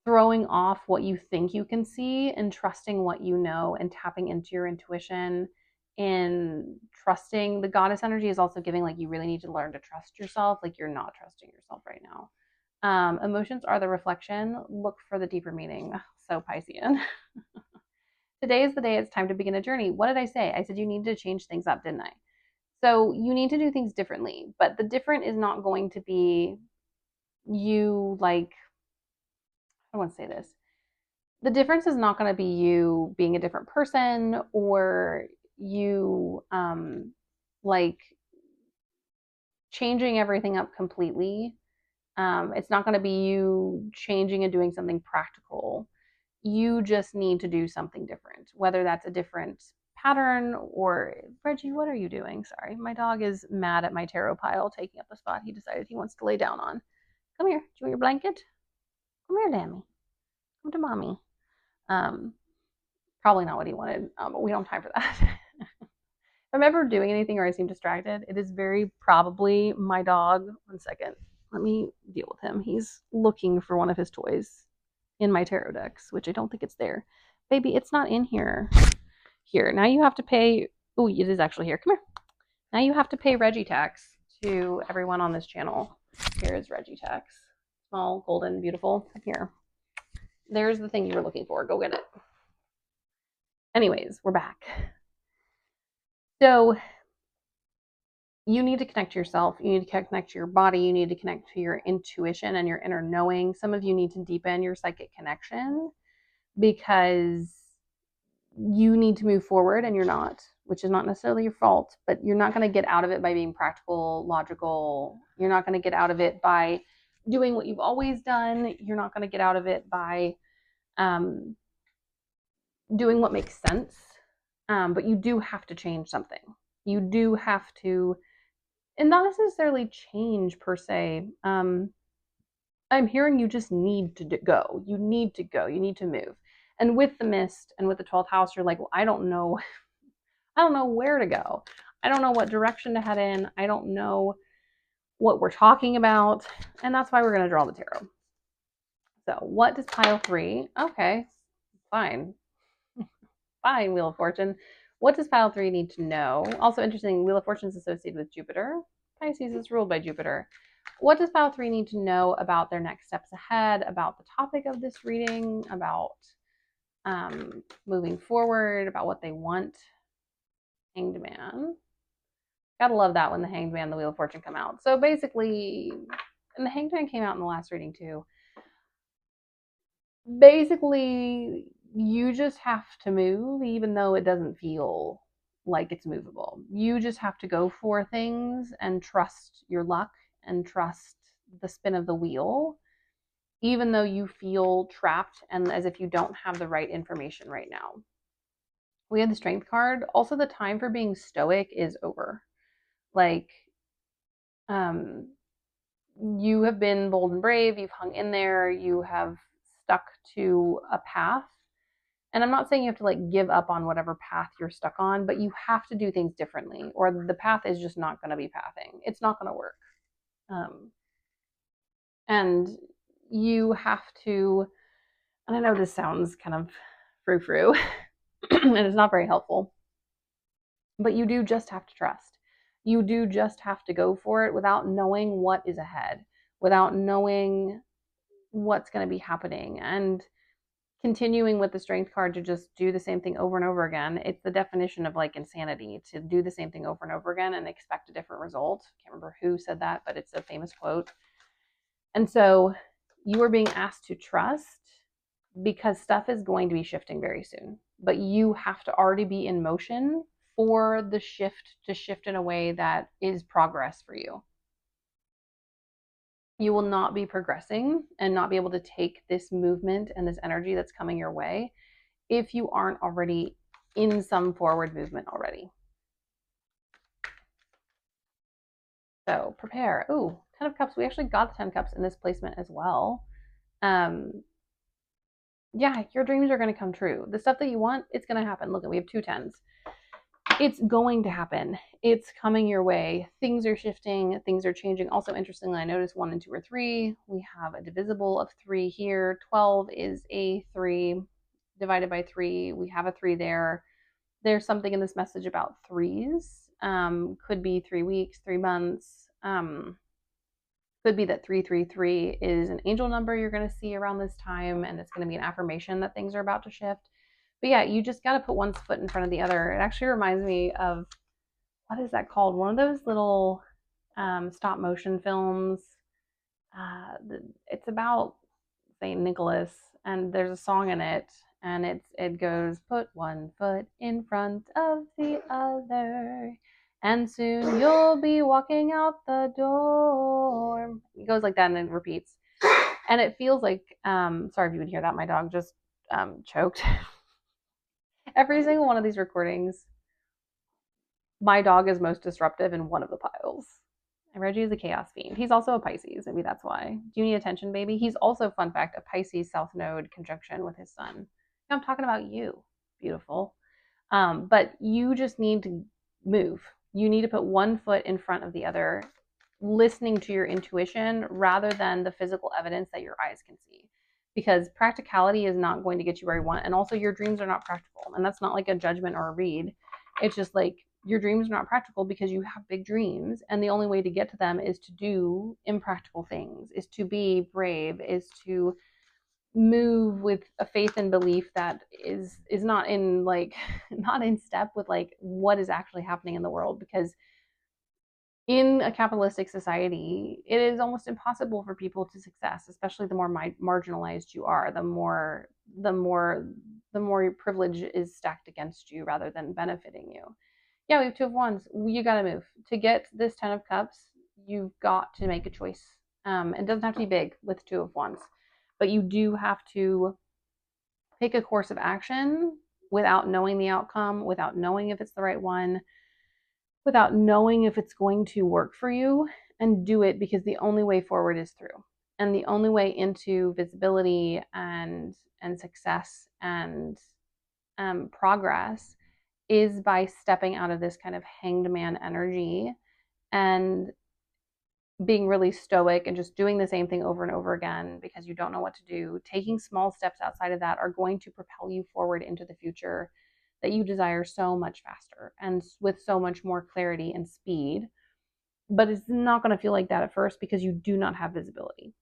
throwing off what you think you can see and trusting what you know and tapping into your intuition and trusting. The goddess energy is also giving like you really need to learn to trust yourself, like you're not trusting yourself right now. Emotions are the reflection. Look for the deeper meaning. So Piscean. Today is the day it's time to begin a journey. What did I say? I said you need to change things up, didn't I? So you need to do things differently, but the different is not going to be you like, I don't want to say this. The difference is not going to be you being a different person or you like changing everything up completely. It's not going to be you changing and doing something practical. You just need to do something different, whether that's a different pattern. Or Reggie, what are you doing? Sorry, my dog is mad at my tarot pile taking up the spot he decided he wants to lay down on. Come here. Do you want your blanket? Come here, Lammy. Come to mommy. Probably not what he wanted, but we don't have time for that. If I'm ever doing anything or I seem distracted, it is very probably my dog. One second. Let me deal with him. He's looking for one of his toys in my tarot decks, which I don't think it's there. Baby, it's not in here. Here. Now you have to pay. Oh, it is actually here. Come here. Now you have to pay Reggie tax to everyone on this channel. Here is Reggie tax. Small, golden, beautiful. Here. There's the thing you were looking for. Go get it. Anyways, we're back. So you need to connect to yourself. You need to connect to your body. You need to connect to your intuition and your inner knowing. Some of you need to deepen your psychic connection because you need to move forward and you're not, which is not necessarily your fault, but you're not going to get out of it by being practical, logical. You're not going to get out of it by doing what you've always done. You're not going to get out of it by doing what makes sense. But you do have to change something. You do have to, and not necessarily change per se. I'm hearing you just need to go. You need to go. You need to move. And with the mist and with the 12th house, you're like, well, I don't know where to go. I don't know what direction to head in. I don't know what we're talking about. And that's why we're going to draw the tarot. So what does pile 3? Okay, fine. Fine, Wheel of Fortune. What does pile 3 need to know? Also interesting, Wheel of Fortune is associated with Jupiter. Pisces is ruled by Jupiter. What does pile 3 need to know about their next steps ahead, about the topic of this reading, about moving forward, about what they want? Hanged Man. Gotta love that when the Hanged Man and the Wheel of Fortune come out. So basically, and the Hanged Man came out in the last reading too. Basically, you just have to move even though it doesn't feel like it's movable. You just have to go for things and trust your luck and trust the spin of the wheel, even though you feel trapped and as if you don't have the right information right now. We had the Strength card. Also, the time for being stoic is over. Like, you have been bold and brave. You've hung in there. You have stuck to a path. And I'm not saying you have to like give up on whatever path you're stuck on, but you have to do things differently, or the path is just not going to be pathing. It's not going to work. And you have to, and I know this sounds kind of frou-frou, and it's not very helpful, but you do just have to trust. You do just have to go for it without knowing what is ahead, without knowing what's going to be happening. And continuing with the Strength card to just do the same thing over and over again, it's the definition of like insanity, to do the same thing over and over again and expect a different result. I can't remember who said that, but it's a famous quote. And so you are being asked to trust because stuff is going to be shifting very soon, but you have to already be in motion for the shift to shift in a way that is progress for you. You will not be progressing and not be able to take this movement and this energy that's coming your way if you aren't already in some forward movement already. So prepare. Ooh, 10 of Cups. We actually got the 10 Cups in this placement as well. Yeah, your dreams are going to come true. The stuff that you want, it's going to happen. Look, we have 2 10s. It's going to happen. It's coming your way. Things are shifting. Things are changing. Also, interestingly, I noticed 1 and 2 are 3. We have a divisible of 3 here. 12 is a 3 divided by 3. We have a 3 there. There's something in this message about 3s. Could be 3 weeks, 3 months. Could be that 333 is an angel number you're going to see around this time, and it's going to be an affirmation that things are about to shift. But yeah, you just got to put one foot in front of the other. It actually reminds me of, what is that called? One of those little stop motion films. It's about St. Nicholas, and there's a song in it, and it goes, put one foot in front of the other, and soon you'll be walking out the door. It goes like that, and it repeats. And it feels like, sorry if you would hear that, my dog just choked. Every single one of these recordings, my dog is most disruptive in one of the piles. And Reggie is a chaos fiend. He's also a Pisces. Maybe that's why. Do you need attention, baby? He's also, fun fact, a Pisces South Node conjunction with his sun. I'm talking about you. Beautiful. But you just need to move. You need to put one foot in front of the other, listening to your intuition rather than the physical evidence that your eyes can see. Because practicality is not going to get you where you want. And also, your dreams are not practical. And that's not like a judgment or a read. It's just like your dreams are not practical because you have big dreams. And the only way to get to them is to do impractical things, is to be brave, is to move with a faith and belief that is not in like not in step with like what is actually happening in the world. Because in a capitalistic society, it is almost impossible for people to success, especially the more marginalized you are, the more your privilege is stacked against you rather than benefiting you. Yeah, we have two of wands. You got to move to get this 10 of cups. You've got to make a choice. It doesn't have to be big with two of wands, but you do have to pick a course of action without knowing the outcome, without knowing if it's the right one, without knowing if it's going to work for you, and do it because the only way forward is through. And the only way into visibility and success and progress is by stepping out of this kind of hanged man energy and being really stoic and just doing the same thing over and over again because you don't know what to do. Taking small steps outside of that are going to propel you forward into the future that you desire so much faster and with so much more clarity and speed. But it's not going to feel like that at first because you do not have visibility.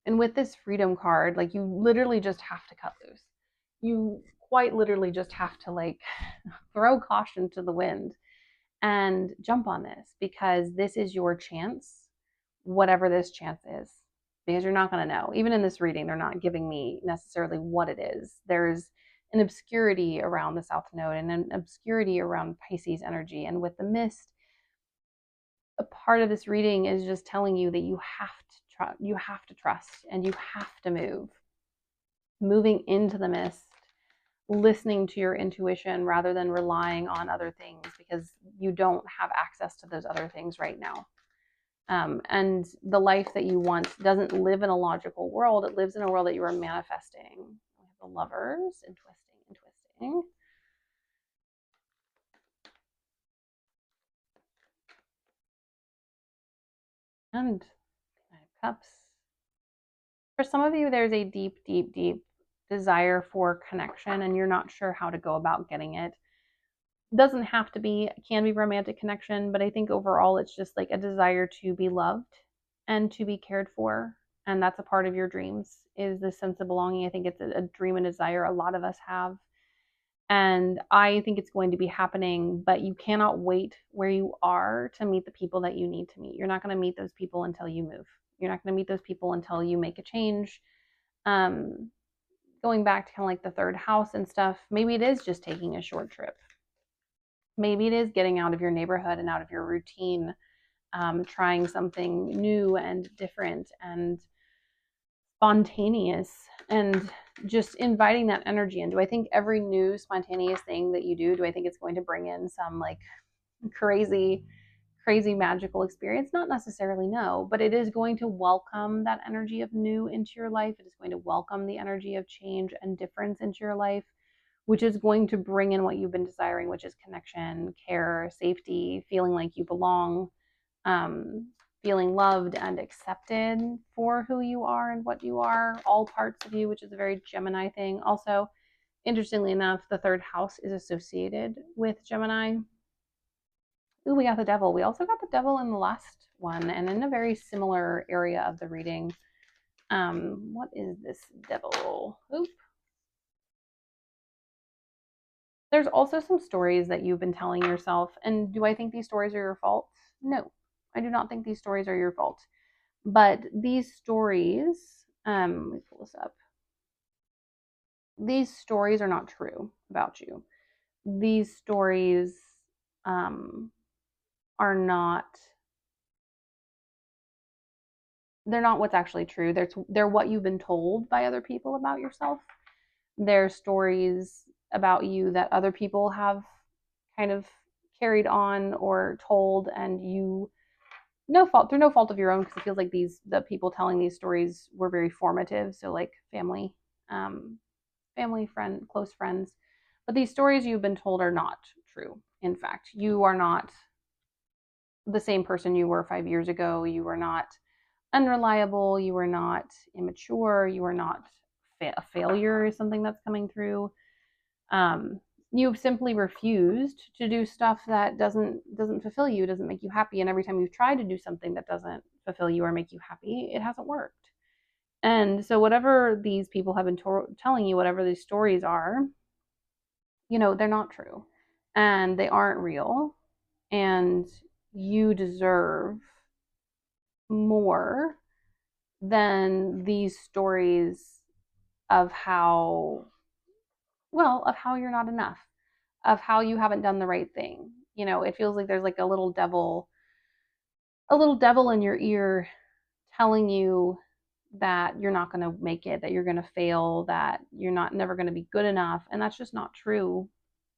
And with this freedom card, like you literally just have to cut loose. You quite literally just have to like throw caution to the wind and jump on this because this is your chance, whatever this chance is. Because you're not going to know. Even in this reading, they're not giving me necessarily what it is. There's an obscurity around the South Node and an obscurity around Pisces energy. And with the mist, a part of this reading is just telling you that you have to trust and you have to move. Moving into the mist, listening to your intuition rather than relying on other things because you don't have access to those other things right now. And the life that you want doesn't live in a logical world. It lives in a world that you are manifesting. We have the Lovers and twisting and twisting. And Nine of Cups. For some of you, there's a deep, deep, deep desire for connection and you're not sure how to go about getting it. Doesn't have to be, can be romantic connection, but I think overall it's just like a desire to be loved and to be cared for. And that's a part of your dreams, is this sense of belonging. I think it's a dream and desire a lot of us have. And I think it's going to be happening, but you cannot wait where you are to meet the people that you need to meet. You're not going to meet those people until you move. You're not going to meet those people until you make a change. Going back to kind of like the third house and stuff, maybe it is just taking a short trip. Maybe it is getting out of your neighborhood and out of your routine, trying something new and different and spontaneous, and just inviting that energy in. Do I think every new spontaneous thing that you do I think it's going to bring in some like crazy, crazy magical experience? Not necessarily, no, but it is going to welcome that energy of new into your life. It is going to welcome the energy of change and difference into your life, which is going to bring in what you've been desiring, which is connection, care, safety, feeling like you belong, feeling loved and accepted for who you are and what you are, all parts of you, which is a very Gemini thing. Also, interestingly enough, the third house is associated with Gemini. Ooh, we got the devil. We also got the devil in the last one and in a very similar area of the reading. What is this devil? Oop. There's also some stories that you've been telling yourself. And do I think these stories are your fault? No, I do not think these stories are your fault. But these stories, let me pull this up. These stories are not true about you. These stories are not, they're not what's actually true. They're what you've been told by other people about yourself. They're stories about you that other people have kind of carried on or told, and you, no fault, through no fault of your own, because it feels like the people telling these stories were very formative. So like um, family, friend, close friends. But these stories you've been told are not true. In fact, you are not the same person you were 5 years ago. You were not unreliable. You were not immature. You were not a failure, is something that's coming through. Um, you've simply refused to do stuff that doesn't fulfill you, doesn't make you happy. And every time you've tried to do something that doesn't fulfill you or make you happy, it hasn't worked. And so whatever these people have been telling you, whatever these stories are, they're not true and they aren't real. And you deserve more than these stories of how you're not enough, of how you haven't done the right thing. It feels like there's like a little devil in your ear telling you that you're not going to make it, that you're going to fail, that you're not never going to be good enough. And that's just not true.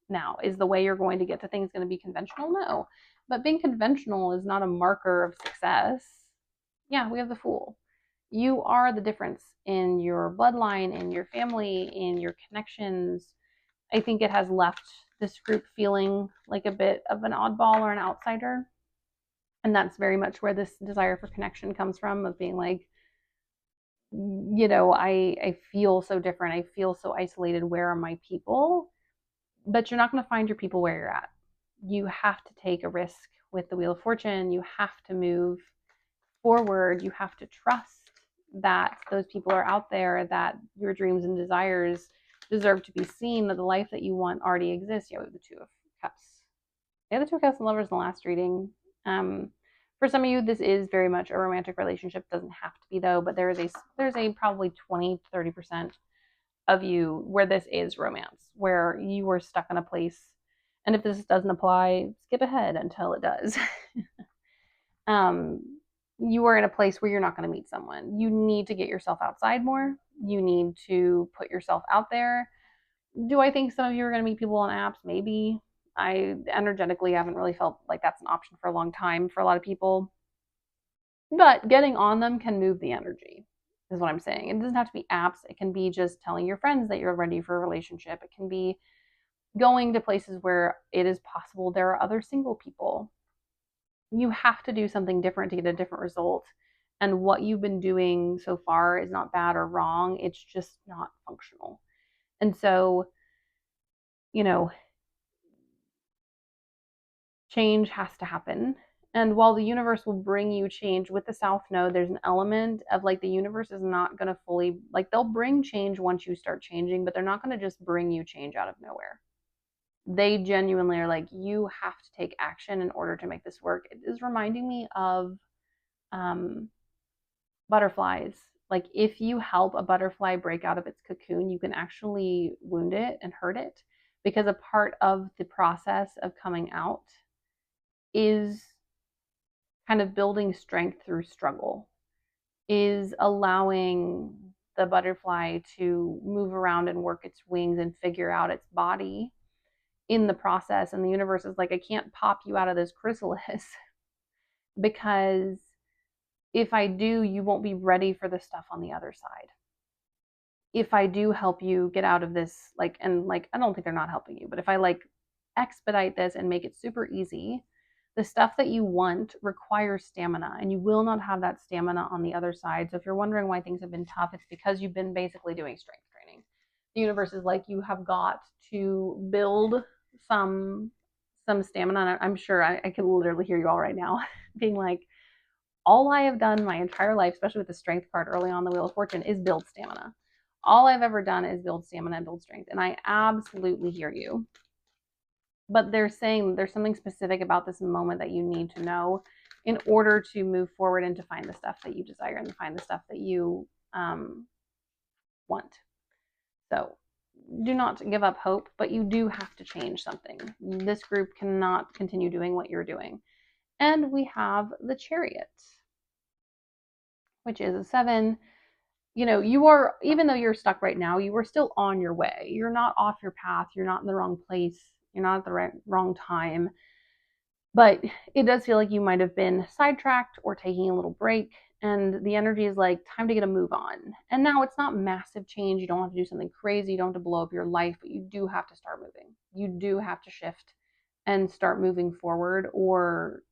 Now, is the way you're going to get to things going to be conventional? No. But being conventional is not a marker of success. Yeah, we have the Fool. You are the difference in your bloodline, in your family, in your connections. I think it has left this group feeling like a bit of an oddball or an outsider. And that's very much where this desire for connection comes from, of being like, I feel so different. I feel so isolated. Where are my people? But you're not going to find your people where you're at. You have to take a risk with the Wheel of Fortune. You have to move forward. You have to trust that those people are out there, that your dreams and desires deserve to be seen, that the life that you want already exists. Yeah, we have the Two of Cups. Yeah, the Two of Cups and Lovers in the last reading. For some of you, this is very much a romantic relationship. Doesn't have to be though, but there's a probably 20-30% of you where this is romance, where you were stuck in a place. And if this doesn't apply, skip ahead until it does. You are in a place where you're not going to meet someone. You need to get yourself outside more. You need to put yourself out there. Do I think some of you are going to meet people on apps? Maybe. I energetically haven't really felt like that's an option for a long time for a lot of people. But getting on them can move the energy, is what I'm saying. It doesn't have to be apps. It can be just telling your friends that you're ready for a relationship. It can be going to places where it is possible there are other single people. You have to do something different to get a different result. And what you've been doing so far is not bad or wrong. It's just not functional. And so, change has to happen. And while the universe will bring you change with the South Node, there's an element of like the universe is not going to fully, like, they'll bring change once you start changing, but they're not going to just bring you change out of nowhere. They genuinely are like, you have to take action in order to make this work. It is reminding me of butterflies. Like, if you help a butterfly break out of its cocoon, you can actually wound it and hurt it, because a part of the process of coming out is kind of building strength through struggle, is allowing the butterfly to move around and work its wings and figure out its body in the process. And the universe is like, I can't pop you out of this chrysalis because if I do, you won't be ready for the stuff on the other side. If I do help you get out of this, I don't think they're not helping you, but if I expedite this and make it super easy, the stuff that you want requires stamina, and you will not have that stamina on the other side. So if you're wondering why things have been tough, it's because you've been basically doing strength training. The universe is like, you have got to build some stamina. I'm sure I can literally hear you all right now being like, all I have done my entire life, especially with the strength card early on the Wheel of Fortune, is build stamina. All I've ever done is build stamina and build strength. And I absolutely hear you. But they're saying there's something specific about this moment that you need to know in order to move forward and to find the stuff that you desire and to find the stuff that you want. So do not give up hope, but you do have to change something. This group cannot continue doing what you're doing. And we have the Chariot, which is a 7. you are, even though you're stuck right now, you are still on your way. You're not off your path. You're not in the wrong place. You're not at the wrong time. But it does feel like you might have been sidetracked or taking a little break. And the energy is like, time to get a move on. And now it's not massive change. You don't have to do something crazy. You don't have to blow up your life, but you do have to start moving. You do have to shift and start moving forward, or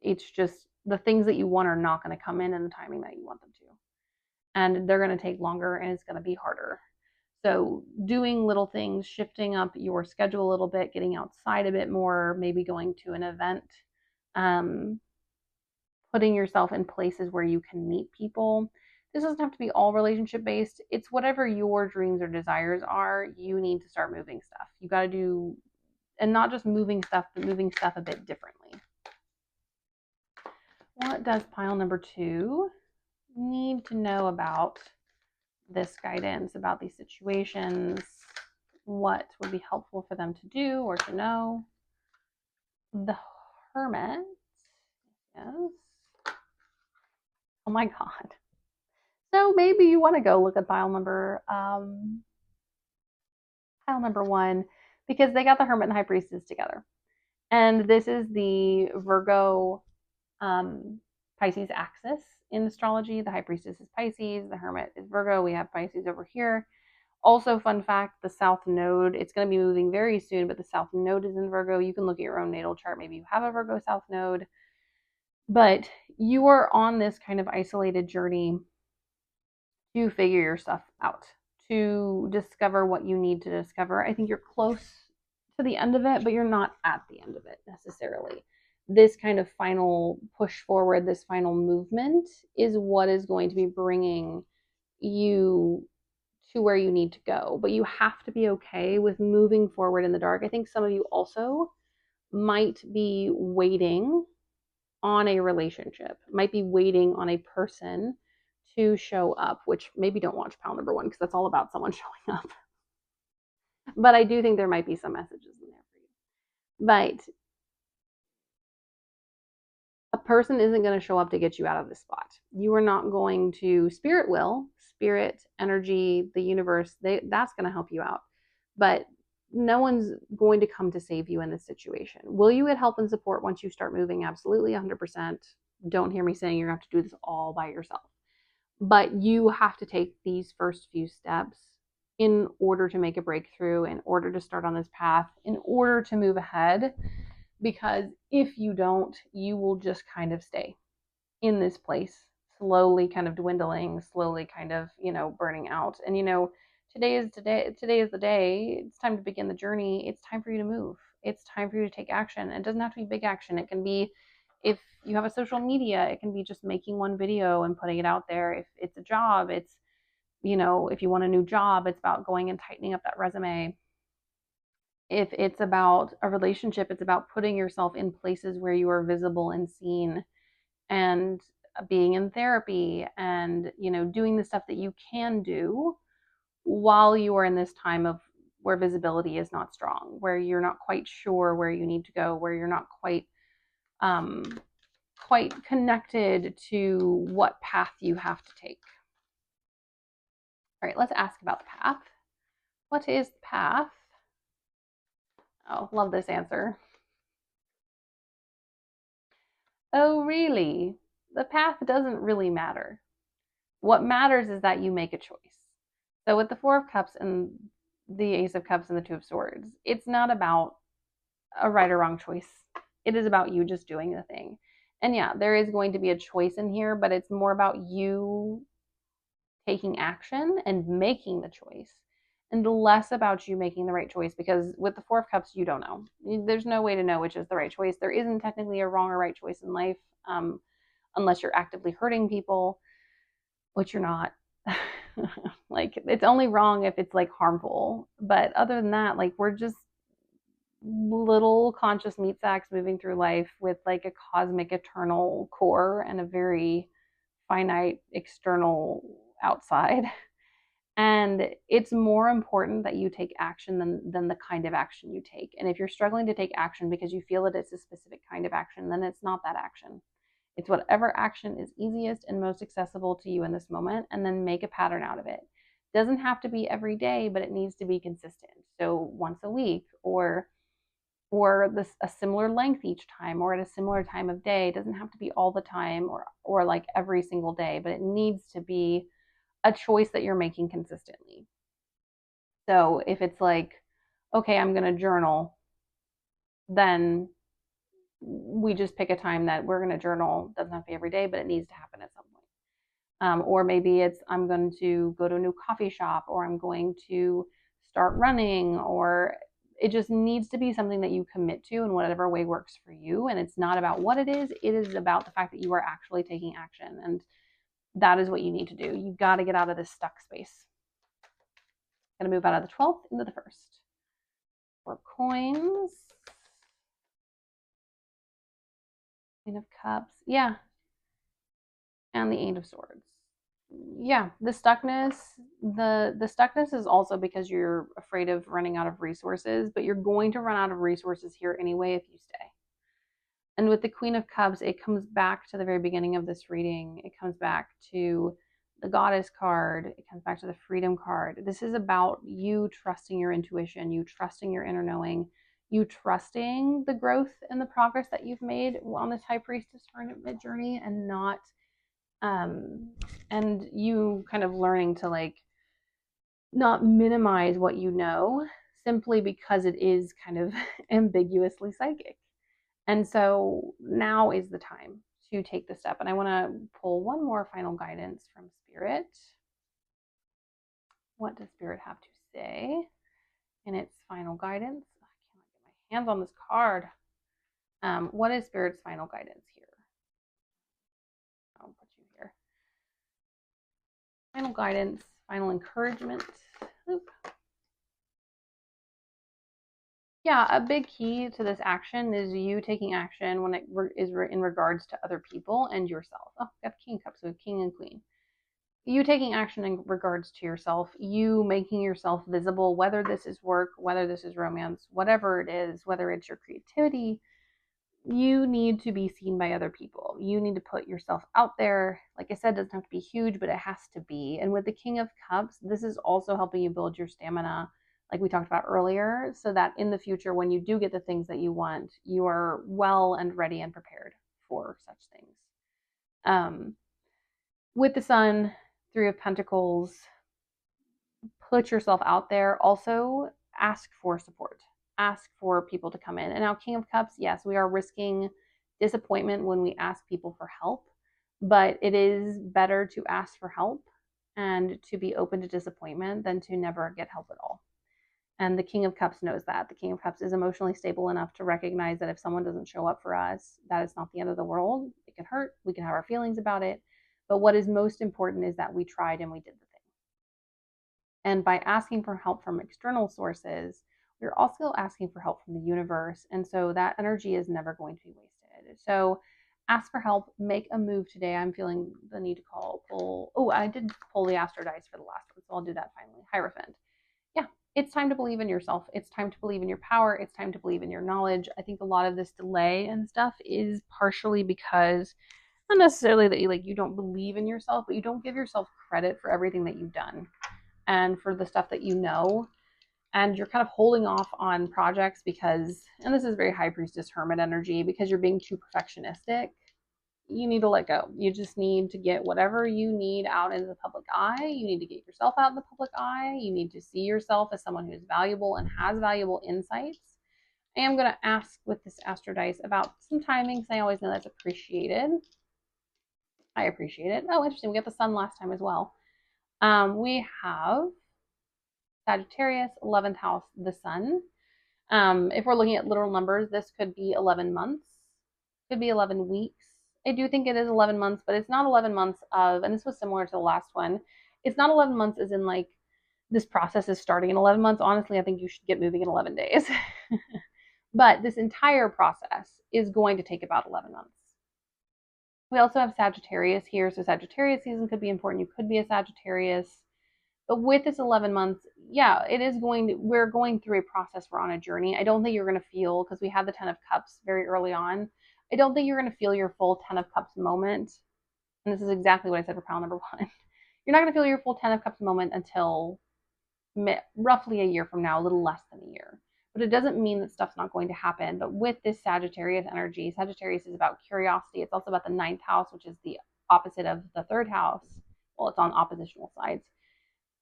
it's just the things that you want are not going to come in the timing that you want them to. And they're going to take longer and it's going to be harder. So, doing little things, shifting up your schedule a little bit, getting outside a bit more, maybe going to an event, um, putting yourself in places where you can meet people. This doesn't have to be all relationship based. It's whatever your dreams or desires are. You need to start moving stuff. You got to do, and not just moving stuff, but moving stuff a bit differently. What does pile number 2 need to know about this guidance, about these situations? What would be helpful for them to do or to know? The Hermit. Yes. Oh my God. So maybe you want to go look at pile number 1, because they got the Hermit and High Priestess together. And this is the Virgo Pisces axis in astrology. The High Priestess is Pisces, the Hermit is Virgo. We have Pisces over here. Also, fun fact, the South Node, it's going to be moving very soon, but the South Node is in Virgo. You can look at your own natal chart. Maybe you have a Virgo South Node. But you are on this kind of isolated journey to figure your stuff out, to discover what you need to discover. I think you're close to the end of it, but you're not at the end of it necessarily. This kind of final push forward, this final movement is what is going to be bringing you to where you need to go. But you have to be okay with moving forward in the dark. I think some of you also might be waiting on a relationship, might be waiting on a person to show up, which maybe don't watch pile number 1 because that's all about someone showing up. But I do think there might be some messages in there for you. But a person isn't going to show up to get you out of this spot. You are not going to, spirit, energy, the universe, that's going to help you out. But no one's going to come to save you in this situation. Will you get help and support once you start moving? Absolutely, 100%. Don't hear me saying you're going to have to do this all by yourself. But you have to take these first few steps in order to make a breakthrough, in order to start on this path, in order to move ahead. Because if you don't, you will just kind of stay in this place, slowly kind of dwindling, slowly kind of, burning out. And, today is the day. It's time to begin the journey. It's time for you to move. It's time for you to take action. It doesn't have to be big action. It can be, if you have a social media, it can be just making one video and putting it out there. If it's a job, it's, if you want a new job, it's about going and tightening up that resume. If it's about a relationship, it's about putting yourself in places where you are visible and seen, and being in therapy, and doing the stuff that you can do while you are in this time of where visibility is not strong, where you're not quite sure where you need to go, where you're not quite connected to what path you have to take. All right, let's ask about the path. What is the path? Oh, love this answer. Oh, really? The path doesn't really matter. What matters is that you make a choice. So with the Four of Cups and the Ace of Cups and the Two of Swords, it's not about a right or wrong choice. It is about you just doing the thing. And yeah, there is going to be a choice in here, but it's more about you taking action and making the choice, and less about you making the right choice, because with the Four of Cups, you don't know. There's no way to know which is the right choice. There isn't technically a wrong or right choice in life, unless you're actively hurting people, which you're not. Like, it's only wrong if it's like harmful. But other than that, like, we're just little conscious meat sacks moving through life with like a cosmic eternal core and a very finite external outside. And it's more important that you take action than the kind of action you take. And if you're struggling to take action because you feel that it's a specific kind of action, then it's not that action. It's whatever action is easiest and most accessible to you in this moment, and then make a pattern out of it. It doesn't have to be every day, but it needs to be consistent. So once a week, or this a similar length each time, or at a similar time of day. It doesn't have to be all the time, or like every single day, but it needs to be a choice that you're making consistently. So if it's like, okay, I'm going to journal, then we just pick a time that we're going to journal. It doesn't have to be every day, but it needs to happen at some point. Or maybe it's, I'm going to go to a new coffee shop, or I'm going to start running, or it just needs to be something that you commit to in whatever way works for you. And it's not about what it is about the fact that you are actually taking action. And that is what you need to do. You've got to get out of this stuck space. Going to move out of the 12th into the 1st. 4 coins. Queen of Cups. Yeah. And the 8 of Swords. Yeah, the stuckness is also because you're afraid of running out of resources, but you're going to run out of resources here anyway if you stay. And with the Queen of Cups, it comes back to the very beginning of this reading. It comes back to the Goddess card. It comes back to the Freedom card. This is about you trusting your intuition, you trusting your inner knowing, you trusting the growth and the progress that you've made on this High Priestess journey, and not and you kind of learning to like not minimize what you know simply because it is kind of ambiguously psychic. And so now is the time to take the step. And I want to pull one more final guidance from Spirit. What does Spirit have to say in its final guidance? I cannot get my hands on this card. What is Spirit's final guidance here? I'll put you here. Final guidance, final encouragement. Oop. Yeah, a big key to this action is you taking action when it is in regards to other people and yourself. Oh, got King Cups, so King and Queen. You taking action in regards to yourself, you making yourself visible, whether this is work, whether this is romance, whatever it is, whether it's your creativity, you need to be seen by other people. You need to put yourself out there. Like I said, it doesn't have to be huge, but it has to be. And with the King of Cups, this is also helping you build your stamina, like we talked about earlier, so that in the future, when you do get the things that you want, you are well and ready and prepared for such things. With the Sun, 3 of Pentacles, put yourself out there. Also, ask for support. Ask for people to come in. And now, King of Cups, yes, we are risking disappointment when we ask people for help, but it is better to ask for help and to be open to disappointment than to never get help at all. And the King of Cups knows that. The King of Cups is emotionally stable enough to recognize that if someone doesn't show up for us, that is not the end of the world. It can hurt. We can have our feelings about it. But what is most important is that we tried and we did the thing. And by asking for help from external sources, we're also asking for help from the universe. And so that energy is never going to be wasted. So ask for help, make a move today. I'm feeling the need to pull. Oh, I did pull the Astro dice for the last one, so I'll do that finally. Hierophant. Yeah, it's time to believe in yourself. It's time to believe in your power. It's time to believe in your knowledge. I think a lot of this delay and stuff is partially because not necessarily that you don't believe in yourself, but you don't give yourself credit for everything that you've done and for the stuff that you know. And you're kind of holding off on projects because, and this is very High Priestess Hermit energy, because you're being too perfectionistic. You need to let go. You just need to get whatever you need out into the public eye. You need to get yourself out in the public eye. You need to see yourself as someone who is valuable and has valuable insights. I am going to ask with this Astro Dice about some timing, because I always know that's appreciated. I appreciate it. Oh, interesting. We got the Sun last time as well. We have Sagittarius, 11th house, the Sun. If we're looking at literal numbers, this could be 11 months, could be 11 weeks. I do think it is 11 months, but it's not 11 months of, and this was similar to the last one, it's not 11 months as in like this process is starting in 11 months. Honestly, I think you should get moving in 11 days. But this entire process is going to take about 11 months. We also have Sagittarius here, so Sagittarius season could be important. You could be a Sagittarius. But with this 11 months, yeah, it is we're going through a process. We're on a journey. I don't think you're going to feel, because we have the 10 of Cups very early on. I don't think you're going to feel your full 10 of Cups moment. And this is exactly what I said for pile number one. You're not going to feel your full 10 of Cups moment until roughly a year from now, a little less than a year. But it doesn't mean that stuff's not going to happen. But with this Sagittarius energy, Sagittarius is about curiosity. It's also about the ninth house, which is the opposite of the third house. Well, it's on oppositional sides.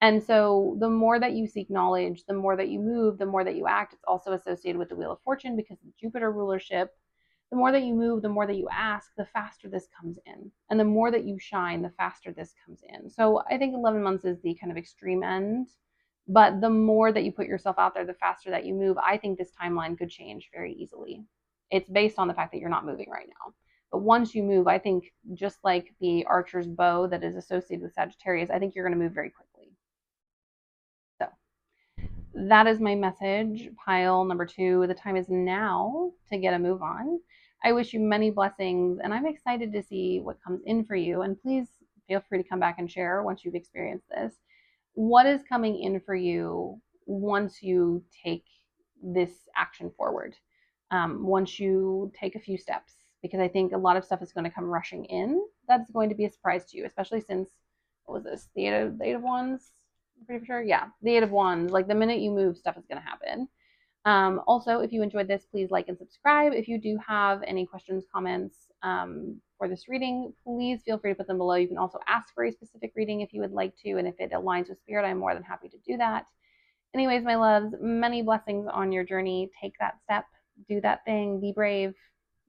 And so the more that you seek knowledge, the more that you move, the more that you act. It's also associated with the Wheel of Fortune because of Jupiter rulership. The more that you move, the more that you ask, the faster this comes in. And the more that you shine, the faster this comes in. So I think 11 months is the kind of extreme end. But the more that you put yourself out there, the faster that you move. I think this timeline could change very easily. It's based on the fact that you're not moving right now. But once you move, I think just like the archer's bow that is associated with Sagittarius, I think you're going to move very quickly. So that is my message. Pile number two. The time is now to get a move on. I wish you many blessings, and I'm excited to see what comes in for you. And please feel free to come back and share once you've experienced this. What is coming in for you once you take this action forward? Once you take a few steps, because I think a lot of stuff is going to come rushing in. That's going to be a surprise to you, especially since, what was this? The Eight of Wands? I'm pretty sure. Yeah, the Eight of Wands. Like the minute you move, stuff is going to happen. Also, if you enjoyed this, please like and subscribe. If you do have any questions, comments for this reading, please feel free to put them below. You can also ask for a specific reading if you would like to, and if it aligns with spirit, I'm more than happy to do that. Anyways, my loves, many blessings on your journey. Take that step, do that thing, be brave.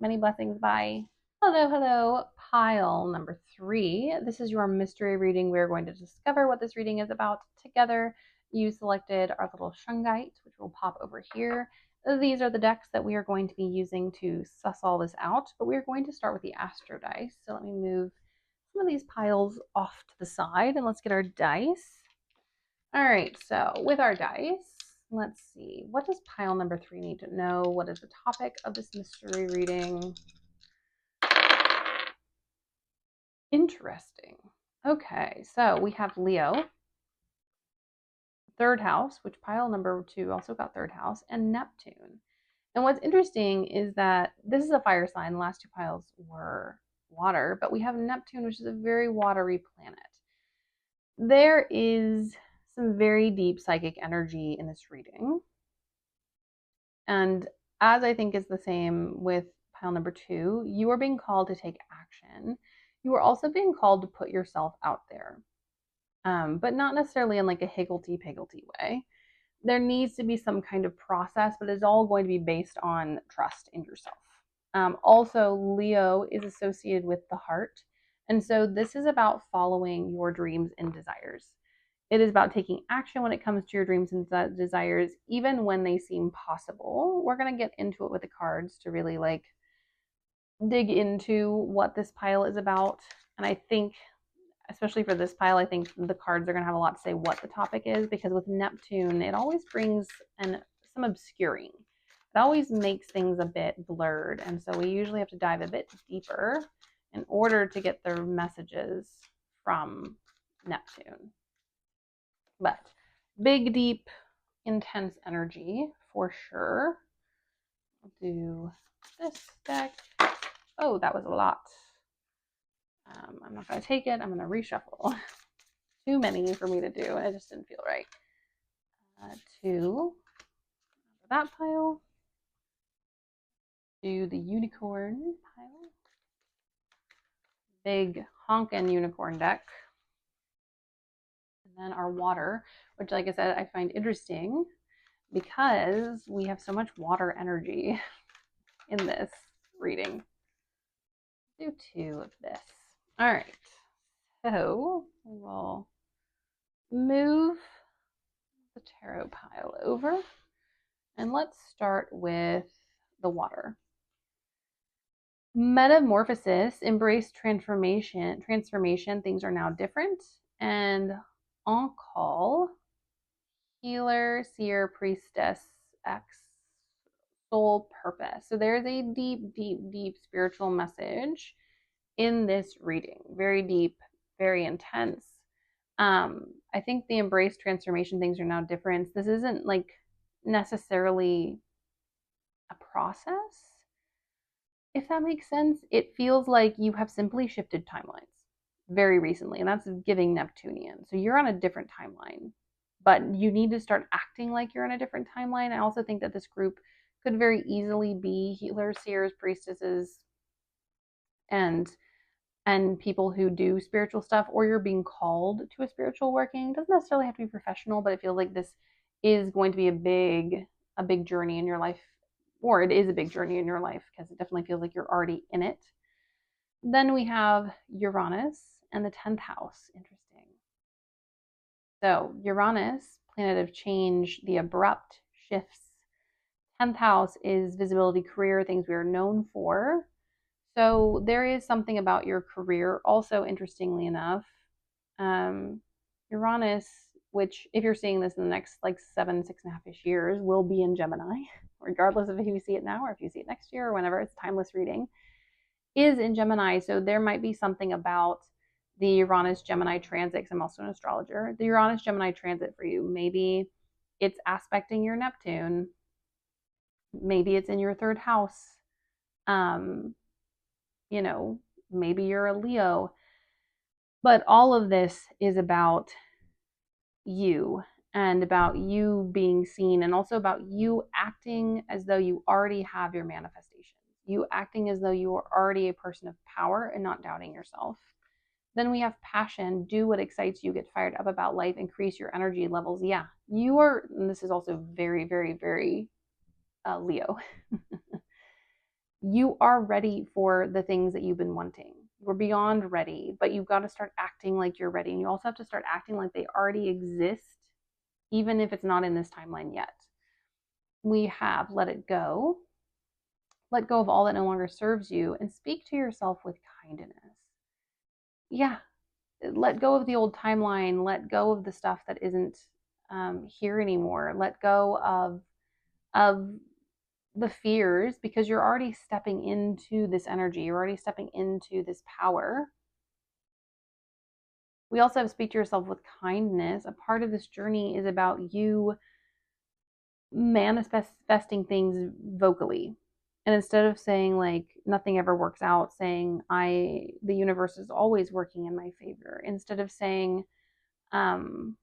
Many blessings. Bye. Hello, hello. Pile number three. This is your mystery reading. We're going to discover what this reading is about together. You selected our little shungite, which will pop over here. These are the decks that we are going to be using to suss all this out, but we're going to start with the astro dice. So let me move some of these piles off to the side and let's get our dice. All right, so with our dice, let's see. What does pile number three need to know? What is the topic of this mystery reading? Interesting. Okay, so we have Leo, third house, which pile number two also got third house, and Neptune. And what's interesting is that this is a fire sign. The last two piles were water, but we have Neptune, which is a very watery planet. There is some very deep psychic energy in this reading. And as I think is the same with pile number two, you are being called to take action. You are also being called to put yourself out there, but not necessarily in like a higgledy-piggledy way. There needs to be some kind of process, but it's all going to be based on trust in yourself. Also, Leo is associated with the heart. And so this is about following your dreams and desires. It is about taking action when it comes to your dreams and desires, even when they seem possible. We're going to get into it with the cards to really like dig into what this pile is about. And I think, especially for this pile, I think the cards are going to have a lot to say what the topic is, because with Neptune, it always brings some obscuring. It always makes things a bit blurred. And so we usually have to dive a bit deeper in order to get the messages from Neptune. But big, deep, intense energy for sure. I'll do this deck. Oh, that was a lot. I'm not going to take it. I'm going to reshuffle. Too many for me to do. It just didn't feel right. Two. That pile. Do the unicorn pile. Big honkin' unicorn deck. And then our water, which, like I said, I find interesting because we have so much water energy in this reading. Do two of this. All right. So we will move the tarot pile over and let's start with the water. Metamorphosis, embrace transformation. Things are now different. And on call, healer, seer, priestess, X, soul purpose. So there's a deep, deep, deep spiritual message in this reading. Very deep, very intense. I think the embrace transformation, things are now different. This isn't like necessarily a process. If that makes sense, it feels like you have simply shifted timelines very recently, and that's giving Neptunian. So you're on a different timeline, but you need to start acting like you're in a different timeline. I also think that this group could very easily be healers, seers, priestesses, and people who do spiritual stuff, or you're being called to a spiritual working. It doesn't necessarily have to be professional, but it feels like this is going to be a big journey in your life, or it is a big journey in your life because it definitely feels like you're already in it. Then we have Uranus and the 10th house. Interesting. So Uranus, planet of change, the abrupt shifts. 10th house is visibility, career, things we are known for. So there is something about your career. Also, interestingly enough, um, Uranus, which if you're seeing this in the next like 6.5-ish years, will be in Gemini, regardless of if you see it now or if you see it next year or whenever. It's timeless reading, is in Gemini. So there might be something about the Uranus Gemini transit, because I'm also an astrologer. The Uranus Gemini transit for you, maybe it's aspecting your Neptune, maybe it's in your third house. Um, you know, maybe you're a Leo, but all of this is about you and about you being seen, and also about you acting as though you already have your manifestations. You acting as though you are already a person of power and not doubting yourself. Then we have passion, do what excites you, get fired up about life, increase your energy levels. Yeah, you are, and this is also very, very, very Leo. You are ready for the things that you've been wanting. We're beyond ready, but you've got to start acting like you're ready. And you also have to start acting like they already exist, even if it's not in this timeline yet. We have let it go. Let go of all that no longer serves you and speak to yourself with kindness. Yeah, let go of the old timeline. Let go of the stuff that isn't here anymore. Let go of the fears, because you're already stepping into this energy. You're already stepping into this power. We also have speak to yourself with kindness. A part of this journey is about you manifesting things vocally. And instead of saying like nothing ever works out, saying the universe is always working in my favor. Instead of saying um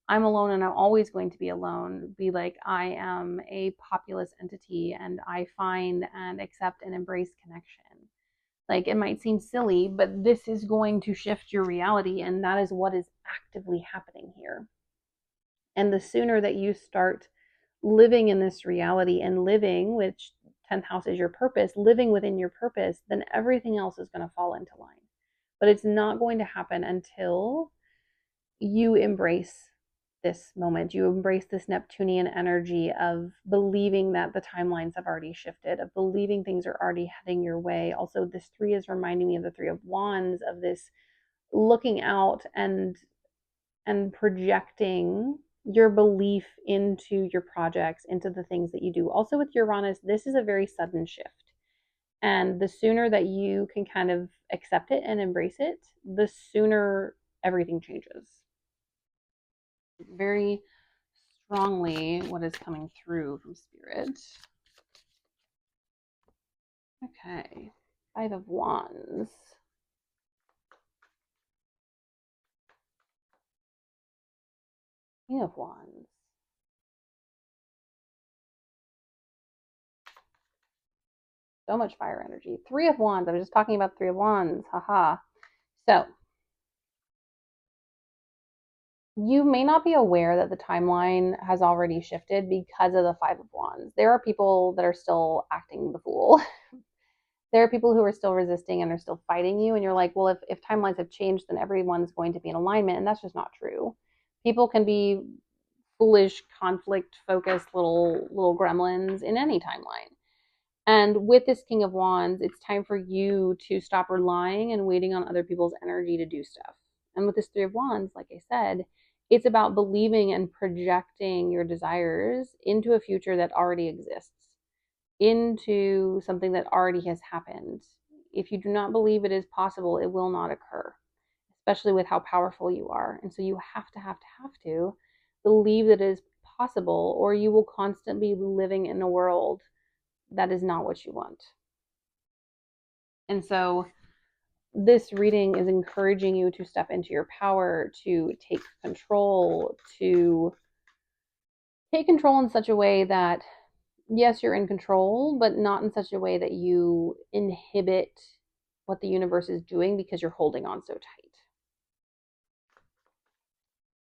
I'm alone and I'm always going to be alone, be like, I am a populous entity and I find and accept and embrace connection. Like, it might seem silly, but this is going to shift your reality, and that is what is actively happening here. And the sooner that you start living in this reality and living, which 10th house is your purpose, living within your purpose, then everything else is going to fall into line. But it's not going to happen until you embrace this moment. You embrace this Neptunian energy of believing that the timelines have already shifted, of believing things are already heading your way. Also, this three is reminding me of the Three of Wands, of this looking out and projecting your belief into your projects, into the things that you do. Also, with Uranus, this is a very sudden shift. And the sooner that you can kind of accept it and embrace it, the sooner everything changes. Very strongly what is coming through from spirit. Okay. Five of Wands. King of Wands. So much fire energy. Three of Wands. I was just talking about Three of Wands. Haha. So you may not be aware that the timeline has already shifted because of the Five of Wands. There are people that are still acting the fool. There are people who are still resisting and are still fighting you. And you're like, well, if timelines have changed, then everyone's going to be in alignment. And that's just not true. People can be foolish, conflict focused little gremlins in any timeline. And with this King of Wands, it's time for you to stop relying and waiting on other people's energy to do stuff. And with this Three of Wands, like I said, it's about believing and projecting your desires into a future that already exists, into something that already has happened. If you do not believe it is possible, it will not occur, especially with how powerful you are. And so you have to believe that it is possible, or you will constantly be living in a world that is not what you want. And so this reading is encouraging you to step into your power, to take control, to take control in such a way that, yes, you're in control, but not in such a way that you inhibit what the universe is doing because you're holding on so tight.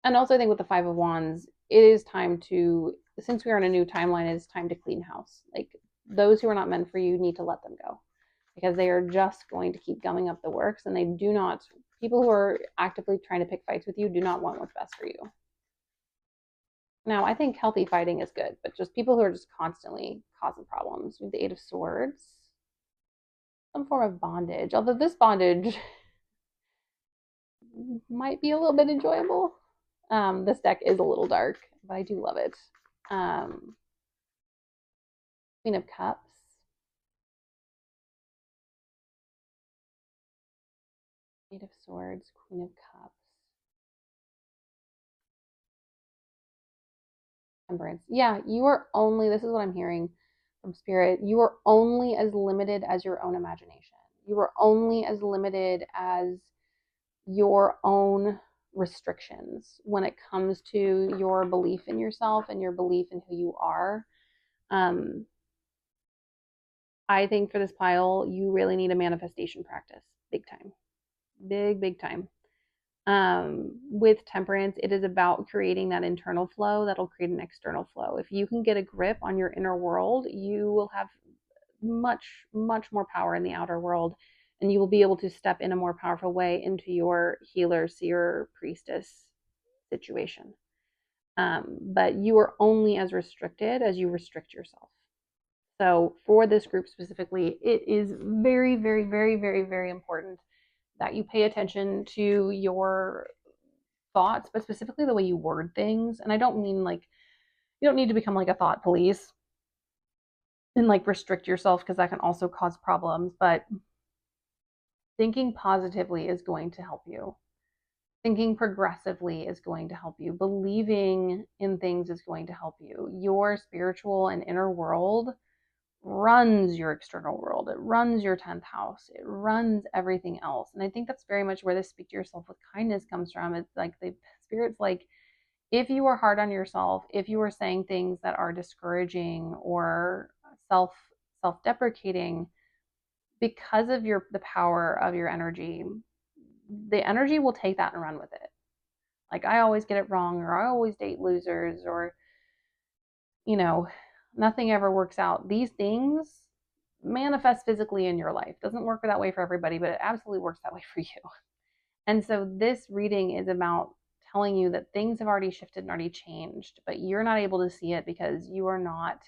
And also, I think with the Five of Wands, it is time to, since we are in a new timeline, it is time to clean house. Like, those who are not meant for you need to let them go, because they are just going to keep gumming up the works, and they do not, people who are actively trying to pick fights with you do not want what's best for you. Now, I think healthy fighting is good, but just people who are just constantly causing problems. With the Eight of Swords, some form of bondage, although this bondage might be a little bit enjoyable. This deck is a little dark, but I do love it. Queen of Cups. Eight of Swords, Queen of Cups. Temperance. Yeah, you are only, this is what I'm hearing from Spirit, you are only as limited as your own imagination. You are only as limited as your own restrictions when it comes to your belief in yourself and your belief in who you are. I think for this pile, you really need a manifestation practice, big time, big time. With temperance, it is about creating that internal flow that'll create an external flow. If you can get a grip on your inner world, you will have much more power in the outer world, and you will be able to step in a more powerful way into your healer, seer, priestess situation. But you are only as restricted as you restrict yourself. So for this group specifically, it is very important that you pay attention to your thoughts, but specifically the way you word things. And I don't mean like, you don't need to become like a thought police and like restrict yourself, because that can also cause problems. But thinking positively is going to help you. Thinking progressively is going to help you. Believing in things is going to help you. Your spiritual and inner world runs your external world. It runs your 10th house. It runs everything else. And I think that's very much where this speak to yourself with kindness comes from. It's like the Spirit's like, if you are hard on yourself, if you are saying things that are discouraging or self-deprecating, because of the power of your energy, the energy will take that and run with it. Like, I always get it wrong, or I always date losers, or nothing ever works out. These things manifest physically in your life. Doesn't work that way for everybody, but it absolutely works that way for you. And so this reading is about telling you that things have already shifted and already changed, but you're not able to see it because you are not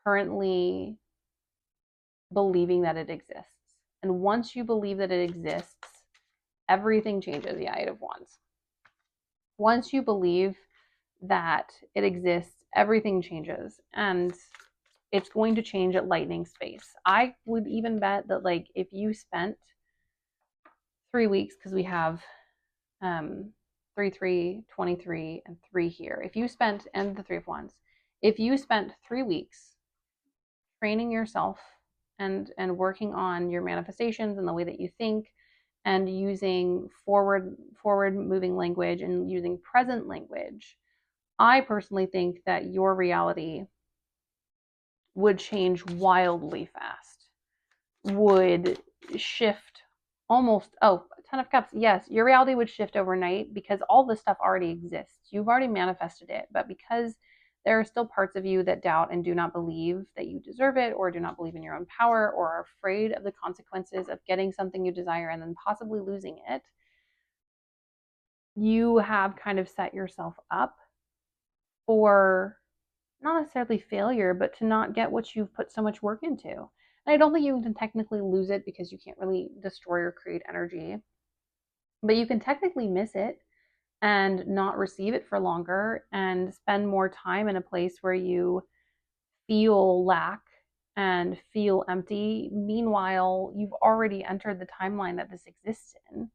currently believing that it exists. And once you believe that it exists, everything changes. The Eight of Wands. Once you believe that it exists, everything changes. And it's going to change at lightning space. I would even bet that, like, if you spent 3 weeks, because we have 3, 3, 23, and 3 here. If you spent, and the Three of Wands, if you spent 3 weeks training yourself and working on your manifestations and the way that you think, and using forward moving language and using present language, I personally think that your reality would change wildly fast, would shift almost, oh, Ten of Cups, yes, your reality would shift overnight because all this stuff already exists. You've already manifested it, but because there are still parts of you that doubt and do not believe that you deserve it, or do not believe in your own power, or are afraid of the consequences of getting something you desire and then possibly losing it, you have kind of set yourself up for not necessarily failure, but to not get what you've put so much work into. And I don't think you can technically lose it because you can't really destroy or create energy, but you can technically miss it and not receive it for longer and spend more time in a place where you feel lack and feel empty. Meanwhile, you've already entered the timeline that this exists in.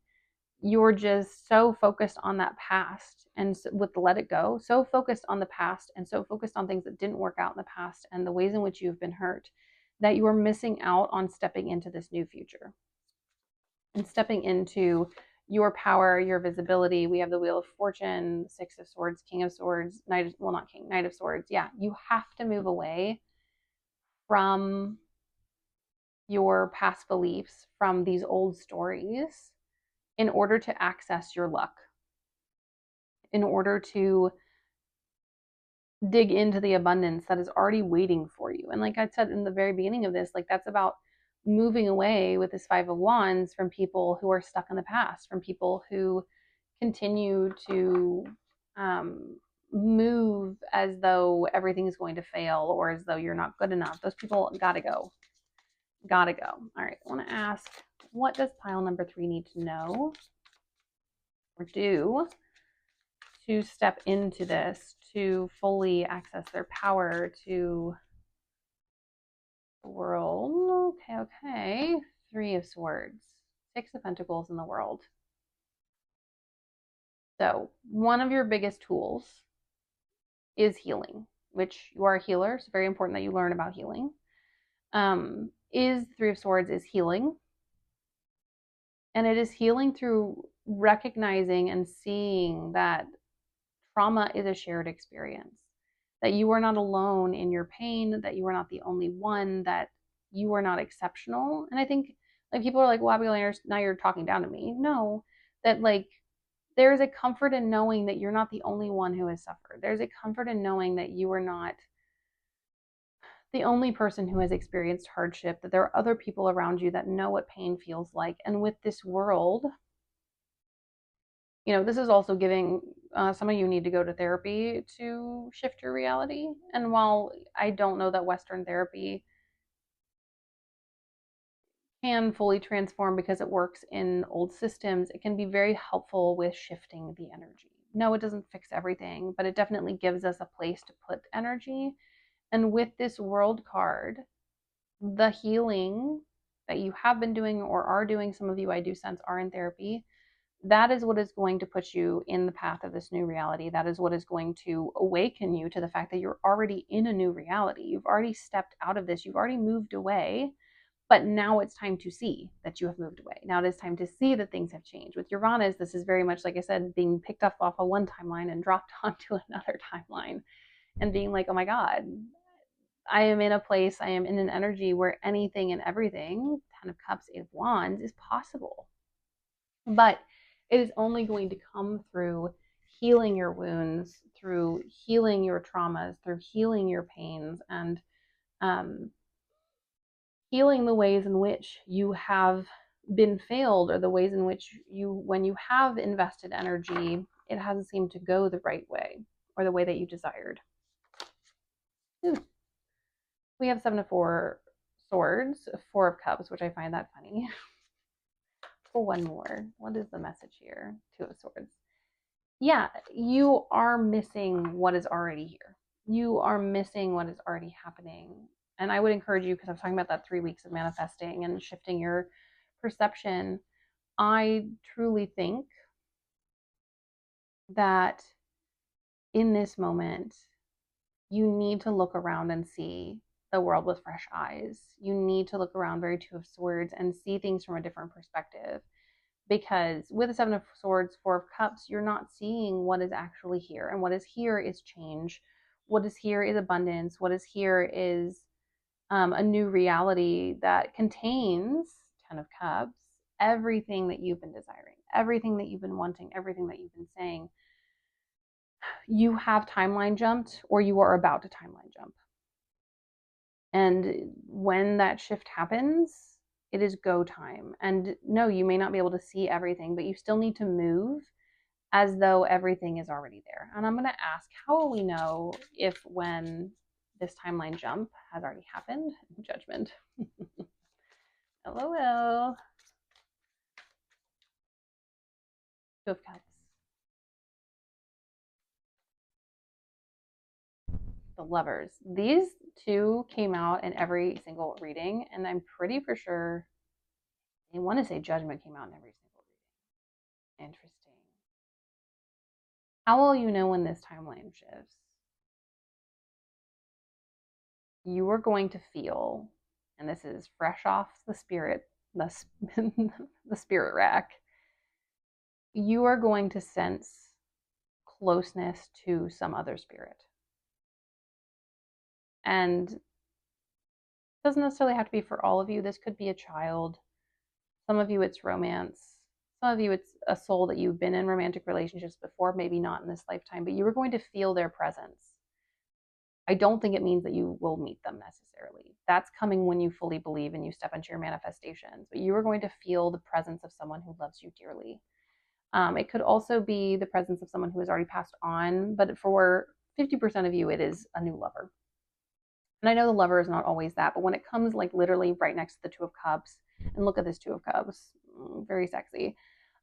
You're just so focused on that past, and with the let it go, so focused on the past and so focused on things that didn't work out in the past and the ways in which you've been hurt, that you are missing out on stepping into this new future. and stepping into your power, your visibility. We have the Wheel of Fortune, Six of Swords, King of Swords, Knight of Swords. Yeah, you have to move away from your past beliefs, from these old stories, in order to access your luck, in order to dig into the abundance that is already waiting for you. And like I said in the very beginning of this, like that's about moving away with this Five of Wands from people who are stuck in the past, from people who continue to move as though everything is going to fail or as though you're not good enough. Those people gotta go. Gotta go. All right, I want to ask, what does pile number 3 need to know or do to step into this, to fully access their power, to the world? Okay. 3 of Swords, 6 of Pentacles in the world. So one of your biggest tools is healing, which you are a healer. It's very important that you learn about healing. Is 3 of Swords is healing. And it is healing through recognizing and seeing that trauma is a shared experience, that you are not alone in your pain, that you are not the only one, that you are not exceptional. And I think like people are like, well, Abigail, now you're talking down to me. No, that like there is a comfort in knowing that you're not the only one who has suffered. There's a comfort in knowing that you are not the only person who has experienced hardship, that there are other people around you that know what pain feels like. And with this world, this is also giving some of you need to go to therapy to shift your reality. And while I don't know that Western therapy can fully transform because it works in old systems, it can be very helpful with shifting the energy. No, it doesn't fix everything, but it definitely gives us a place to put energy. And with this world card, the healing that you have been doing or are doing, some of you I do sense are in therapy, that is what is going to put you in the path of this new reality. That is what is going to awaken you to the fact that you're already in a new reality. You've already stepped out of this. You've already moved away. But now it's time to see that you have moved away. Now it is time to see that things have changed. With Uranus, this is very much, like I said, being picked up off of one timeline and dropped onto another timeline and being like, oh my God, I am in a place, I am in an energy where anything and everything, 10 of Cups, 8 of Wands, is possible. But it is only going to come through healing your wounds, through healing your traumas, through healing your pains, and healing the ways in which you have been failed, or the ways in which when you have invested energy, it hasn't seemed to go the right way or the way that you desired. We have 7 of Swords, 4 of Cups, which I find that funny. Pull one more. What is the message here? 2 of Swords. Yeah, you are missing what is already here. You are missing what is already happening. And I would encourage you, because I was talking about that 3 weeks of manifesting and shifting your perception. I truly think that in this moment, you need to look around and see the world with fresh eyes. You need to look around, very 2 of Swords, and see things from a different perspective. Because with the 7 of Swords, 4 of Cups, you're not seeing what is actually here. And what is here is change. What is here is abundance. What is here is a new reality that contains 10 of Cups, everything that you've been desiring, everything that you've been wanting, everything that you've been saying. You have timeline jumped, or you are about to timeline jump. And when that shift happens, it is go time. And no, you may not be able to see everything, but you still need to move as though everything is already there. And I'm going to ask, how will we know if when this timeline jump has already happened? Judgment. LOL. 2 of Cups. The Lovers. These two came out in every single reading, and I'm pretty for sure I want to say Judgment came out in every single reading. Interesting. How will you know when this timeline shifts? You are going to feel, and this is fresh off the spirit the, the spirit rack, you are going to sense closeness to some other spirit. And it doesn't necessarily have to be for all of you. This could be a child. Some of you, it's romance. Some of you, it's a soul that you've been in romantic relationships before, maybe not in this lifetime, but you are going to feel their presence. I don't think it means that you will meet them necessarily. That's coming when you fully believe and you step into your manifestations. But you are going to feel the presence of someone who loves you dearly. It could also be the presence of someone who has already passed on, but for 50% of you, it is a new lover. And I know the lover is not always that, but when it comes like literally right next to the Two of Cups, and look at this Two of Cups, very sexy.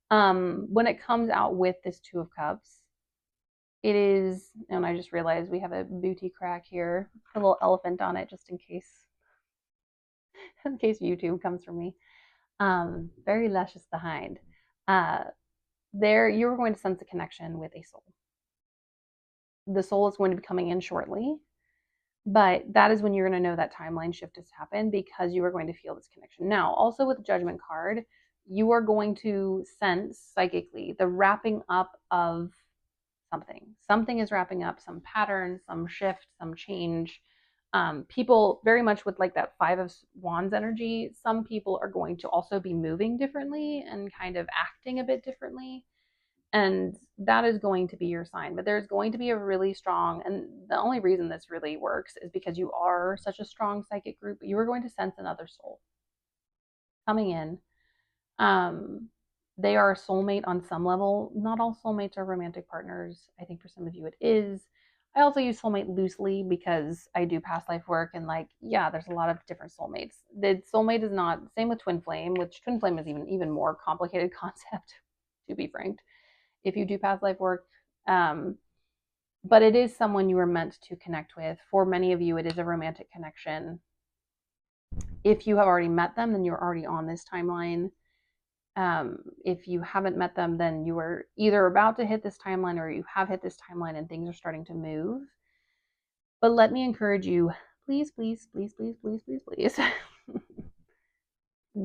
When it comes out with this Two of Cups, it is, and I just realized we have a booty crack here, a little elephant on it, just in case YouTube comes for me. Very luscious behind. There, you're going to sense a connection with a soul. The soul is going to be coming in shortly, but that is when you're going to know that timeline shift has happened, because you are going to feel this connection. Now, also with the Judgment card, you are going to sense psychically the wrapping up of something. Something is wrapping up, some pattern, some shift, some change. People very much with like that Five of Wands energy, some people are going to also be moving differently and kind of acting a bit differently. And that is going to be your sign. But there's going to be a really strong, and the only reason this really works is because you are such a strong psychic group. You are going to sense another soul coming in. They are a soulmate on some level. Not all soulmates are romantic partners. I think for some of you it is. I also use soulmate loosely because I do past life work, and like, yeah, there's a lot of different soulmates. The soulmate is not, same with twin flame, which twin flame is even more complicated concept, to be frank, if you do past life work. But it is someone you are meant to connect with. For many of you, it is a romantic connection. If you have already met them, then you're already on this timeline. If you haven't met them, then you are either about to hit this timeline or you have hit this timeline and things are starting to move. But let me encourage you, please, please, please, please, please, please, please,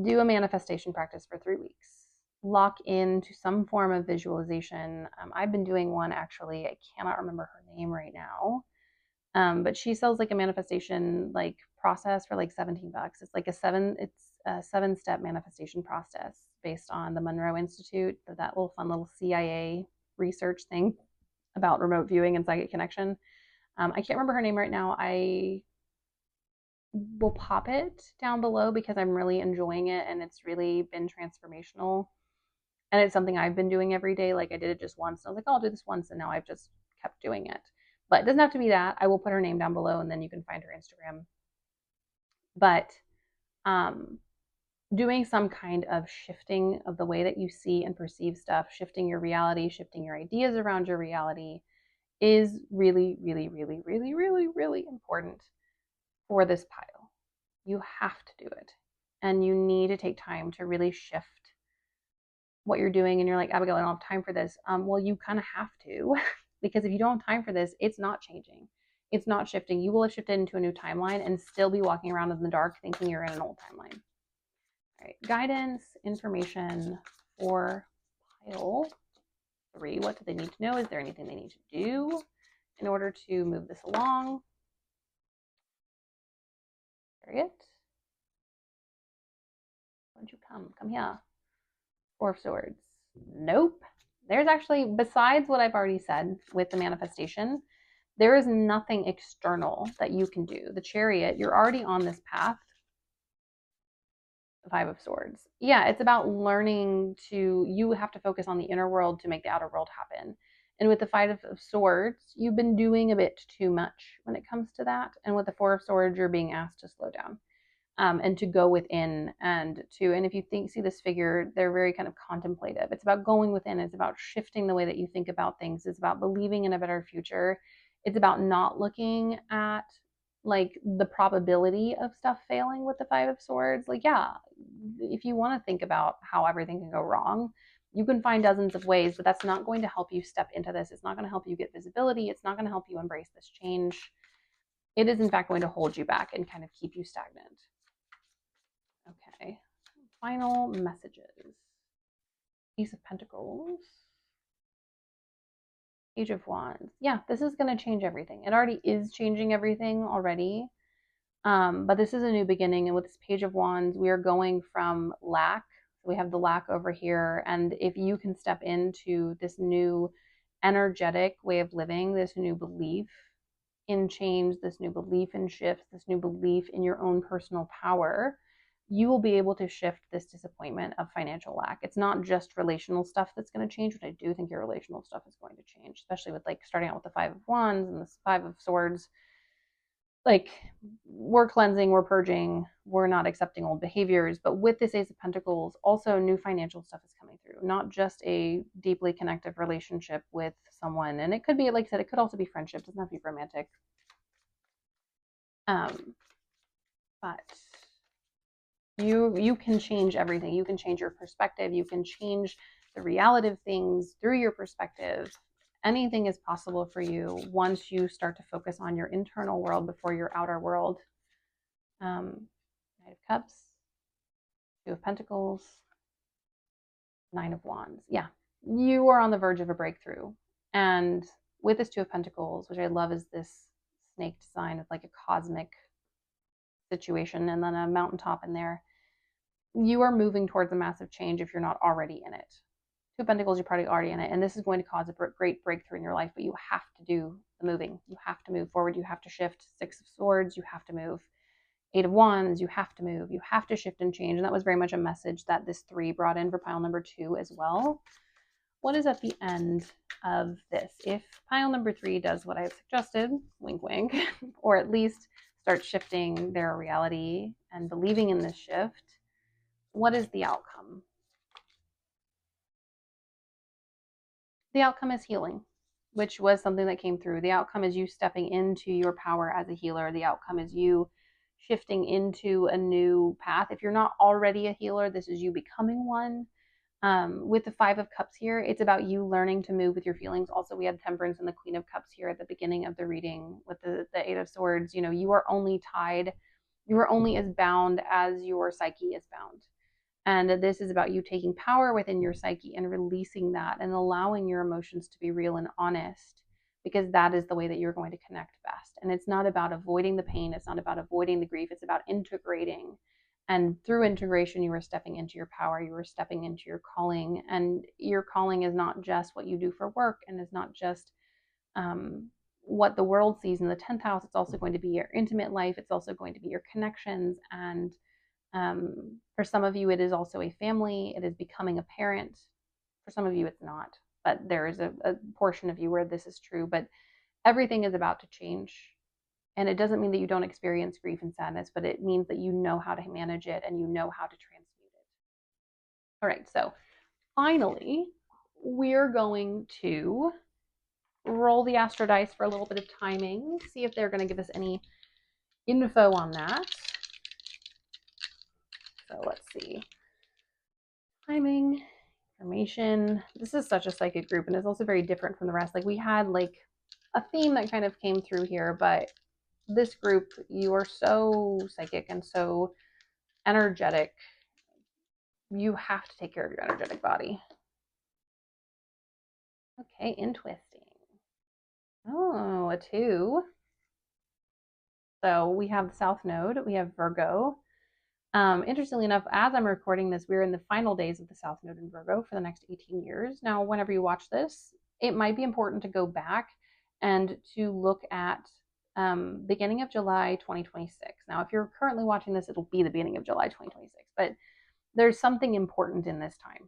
do a manifestation practice for 3 weeks. Lock into some form of visualization. I've been doing one actually. I cannot remember her name right now. But she sells like a manifestation like process for like $17. It's like a 7-step manifestation process based on the Monroe Institute, that little fun little CIA research thing about remote viewing and psychic connection. I can't remember her name right now. I will pop it down below because I'm really enjoying it and it's really been transformational. And it's something I've been doing every day. Like I did it just once. And I was like, oh, I'll do this once. And now I've just kept doing it. But it doesn't have to be that. I will put her name down below and then you can find her Instagram. But doing some kind of shifting of the way that you see and perceive stuff, shifting your reality, shifting your ideas around your reality is really, really, really, really, really, really important for this pile. You have to do it. And you need to take time to really shift what you're doing. And you're like, Abigail, I don't have time for this. Well, you kind of have to, because if you don't have time for this, it's not changing. It's not shifting. You will have shifted into a new timeline and still be walking around in the dark thinking you're in an old timeline. All right, guidance, information for pile 3. What do they need to know? Is there anything they need to do in order to move this along? Harriet? Why don't you come? Come here. 4 of Swords. Nope. There's actually, besides what I've already said with the manifestation, there is nothing external that you can do. The Chariot, you're already on this path. The 5 of Swords. Yeah, it's about learning to, you have to focus on the inner world to make the outer world happen. And with the 5 of Swords, you've been doing a bit too much when it comes to that. And with the 4 of Swords, you're being asked to slow down. And to go within and if you see this figure, they're very kind of contemplative. It's about going within. It's about shifting the way that you think about things. It's about believing in a better future. It's about not looking at like the probability of stuff failing with the 5 of Swords. Like, yeah, if you want to think about how everything can go wrong, you can find dozens of ways, but that's not going to help you step into this. It's not going to help you get visibility. It's not going to help you embrace this change. It is in fact going to hold you back and kind of keep you stagnant. Okay, Final messages. Ace of Pentacles. Page of Wands. Yeah, this is going to change everything. It already is changing everything already. But this is a new beginning. And with this Page of Wands, we are going from lack. We have the lack over here. And if you can step into this new energetic way of living, this new belief in change, this new belief in shifts, this new belief in your own personal power, you will be able to shift this disappointment of financial lack. It's not just relational stuff that's going to change, but I do think your relational stuff is going to change, especially with like starting out with the Five of Wands and the Five of Swords. Like, we're cleansing, we're purging, we're not accepting old behaviors. But with this Ace of Pentacles, also new financial stuff is coming through, not just a deeply connective relationship with someone. And it could be, like I said, it could also be friendship. It doesn't have to be romantic. But you can change everything. You can change your perspective. You can change the reality of things through your perspective. Anything is possible for you once you start to focus on your internal world before your outer world. Knight of Cups, Two of Pentacles, Nine of Wands. Yeah, you are on the verge of a breakthrough. And with this Two of Pentacles, which I love, is this snake design with like a cosmic situation and then a mountaintop in there. You are moving towards a massive change if you're not already in it. Two of Pentacles, you're probably already in it, and this is going to cause a great breakthrough in your life, but you have to do the moving. You have to move forward. You have to shift. Six of Swords, you have to move. Eight of Wands, you have to move. You have to shift and change, and that was very much a message that this 3 brought in for pile number 2 as well. What is at the end of this? If pile number 3 does what I've suggested, wink, wink, or at least start shifting their reality and believing in this shift, what is the outcome? The outcome is healing, which was something that came through. The outcome is you stepping into your power as a healer. The outcome is you shifting into a new path. If you're not already a healer, this is you becoming one. With the Five of Cups here, it's about you learning to move with your feelings. Also, we had Temperance and the Queen of Cups here at the beginning of the reading with the Eight of Swords. You know, you are only tied, you are only as bound as your psyche is bound. And this is about you taking power within your psyche and releasing that and allowing your emotions to be real and honest, because that is the way that you're going to connect best. And it's not about avoiding the pain. It's not about avoiding the grief. It's about integrating. And through integration, you are stepping into your power. You are stepping into your calling. And your calling is not just what you do for work, and is not just what the world sees in the 10th house. It's also going to be your intimate life. It's also going to be your connections. And for some of you, it is also a family. It is becoming a parent. For some of you, it's not. But there is a portion of you where this is true. But everything is about to change. And it doesn't mean that you don't experience grief and sadness, but it means that you know how to manage it and you know how to transmute it. All right, so finally, we're going to roll the astro dice for a little bit of timing, see if they're going to give us any info on that. So let's see. Timing, information. This is such a psychic group, and it's also very different from the rest. Like, we had like a theme that kind of came through here, but this group, you are so psychic and so energetic. You have to take care of your energetic body. Okay, in twisting. Oh, a 2. So we have the South Node. We have Virgo. Interestingly enough, as I'm recording this, we're in the final days of the South Node in Virgo for the next 18 years. Now, whenever you watch this, it might be important to go back and to look at beginning of July 2026. Now, if you're currently watching this, it'll be the beginning of July 2026. But there's something important in this time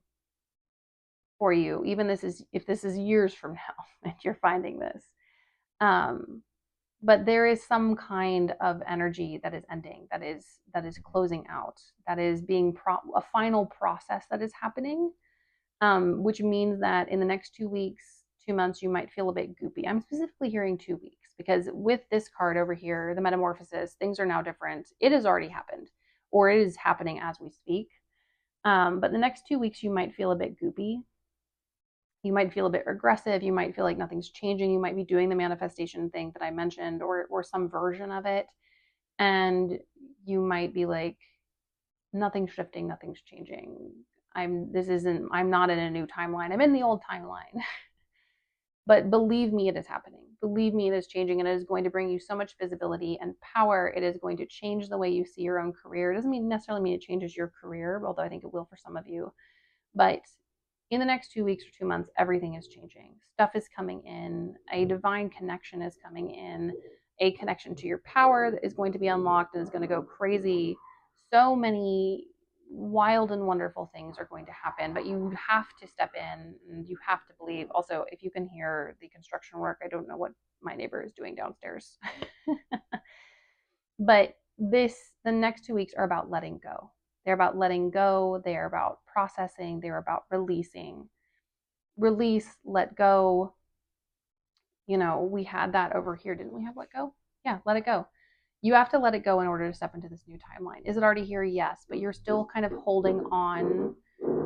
for you. Even if this is years from now and you're finding this. But there is some kind of energy that is ending, that is closing out, that is being a final process that is happening, which means that in the next 2 weeks, 2 months, you might feel a bit goopy. I'm specifically hearing 2 weeks because with this card over here, the metamorphosis, things are now different. It has already happened, or it is happening as we speak. But the next 2 weeks, you might feel a bit goopy. You might feel a bit regressive. You might feel like nothing's changing. You might be doing the manifestation thing that I mentioned, or some version of it. And you might be like, Nothing's shifting, nothing's changing. I'm not in a new timeline. I'm in the old timeline. But believe me, it is happening. Believe me, it is changing, and it is going to bring you so much visibility and power. It is going to change the way you see your own career. It doesn't necessarily mean it changes your career, although I think it will for some of you. But in the next 2 weeks or 2 months, everything is changing. Stuff is coming in. A divine connection is coming in. A connection to your power that is going to be unlocked and is going to go crazy. So many wild and wonderful things are going to happen, but you have to step in and you have to believe. Also, if you can hear the construction work, I don't know what my neighbor is doing downstairs. But the next 2 weeks are about letting go. They're about letting go. They are about processing. They're about releasing. Release, let go. We had that over here. Didn't we have let go? Yeah, let it go. You have to let it go in order to step into this new timeline. Is it already here? Yes, but you're still kind of holding on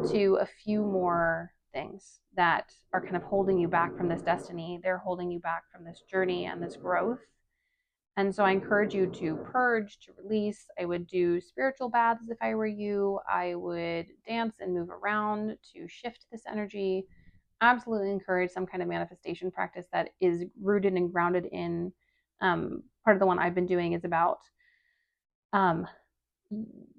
to a few more things that are kind of holding you back from this destiny. They're holding you back from this journey and this growth. And so I encourage you to purge, to release. I would do spiritual baths if I were you. I would dance and move around to shift this energy. Absolutely encourage some kind of manifestation practice that is rooted and grounded in. Part of the one I've been doing is about um,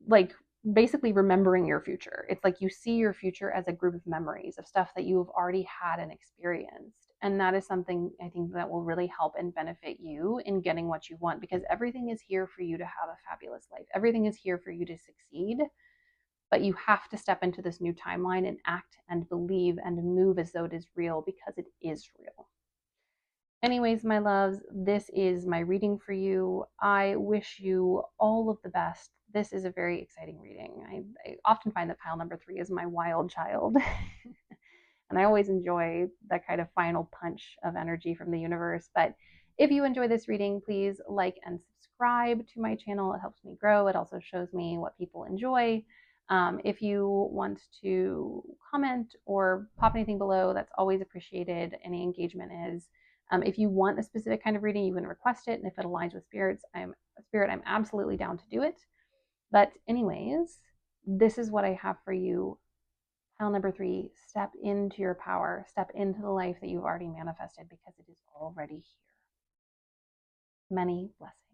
like basically remembering your future. It's like you see your future as a group of memories of stuff that you've already had and experienced. And that is something I think that will really help and benefit you in getting what you want, because everything is here for you to have a fabulous life. Everything is here for you to succeed, but you have to step into this new timeline and act and believe and move as though it is real, because it is real. Anyways, my loves, this is my reading for you. I wish you all of the best. This is a very exciting reading. I often find that pile number 3 is my wild child. And I always enjoy that kind of final punch of energy from the universe. But if you enjoy this reading, please like and subscribe to my channel. It helps me grow. It also shows me what people enjoy. If you want to comment or pop anything below, that's always appreciated. Any engagement is. If you want a specific kind of reading, you can request it, and if it aligns with I'm absolutely down to do it. But anyways, this is what I have for you. Pile number 3, step into your power, step into the life that you've already manifested, because it is already here. Many blessings.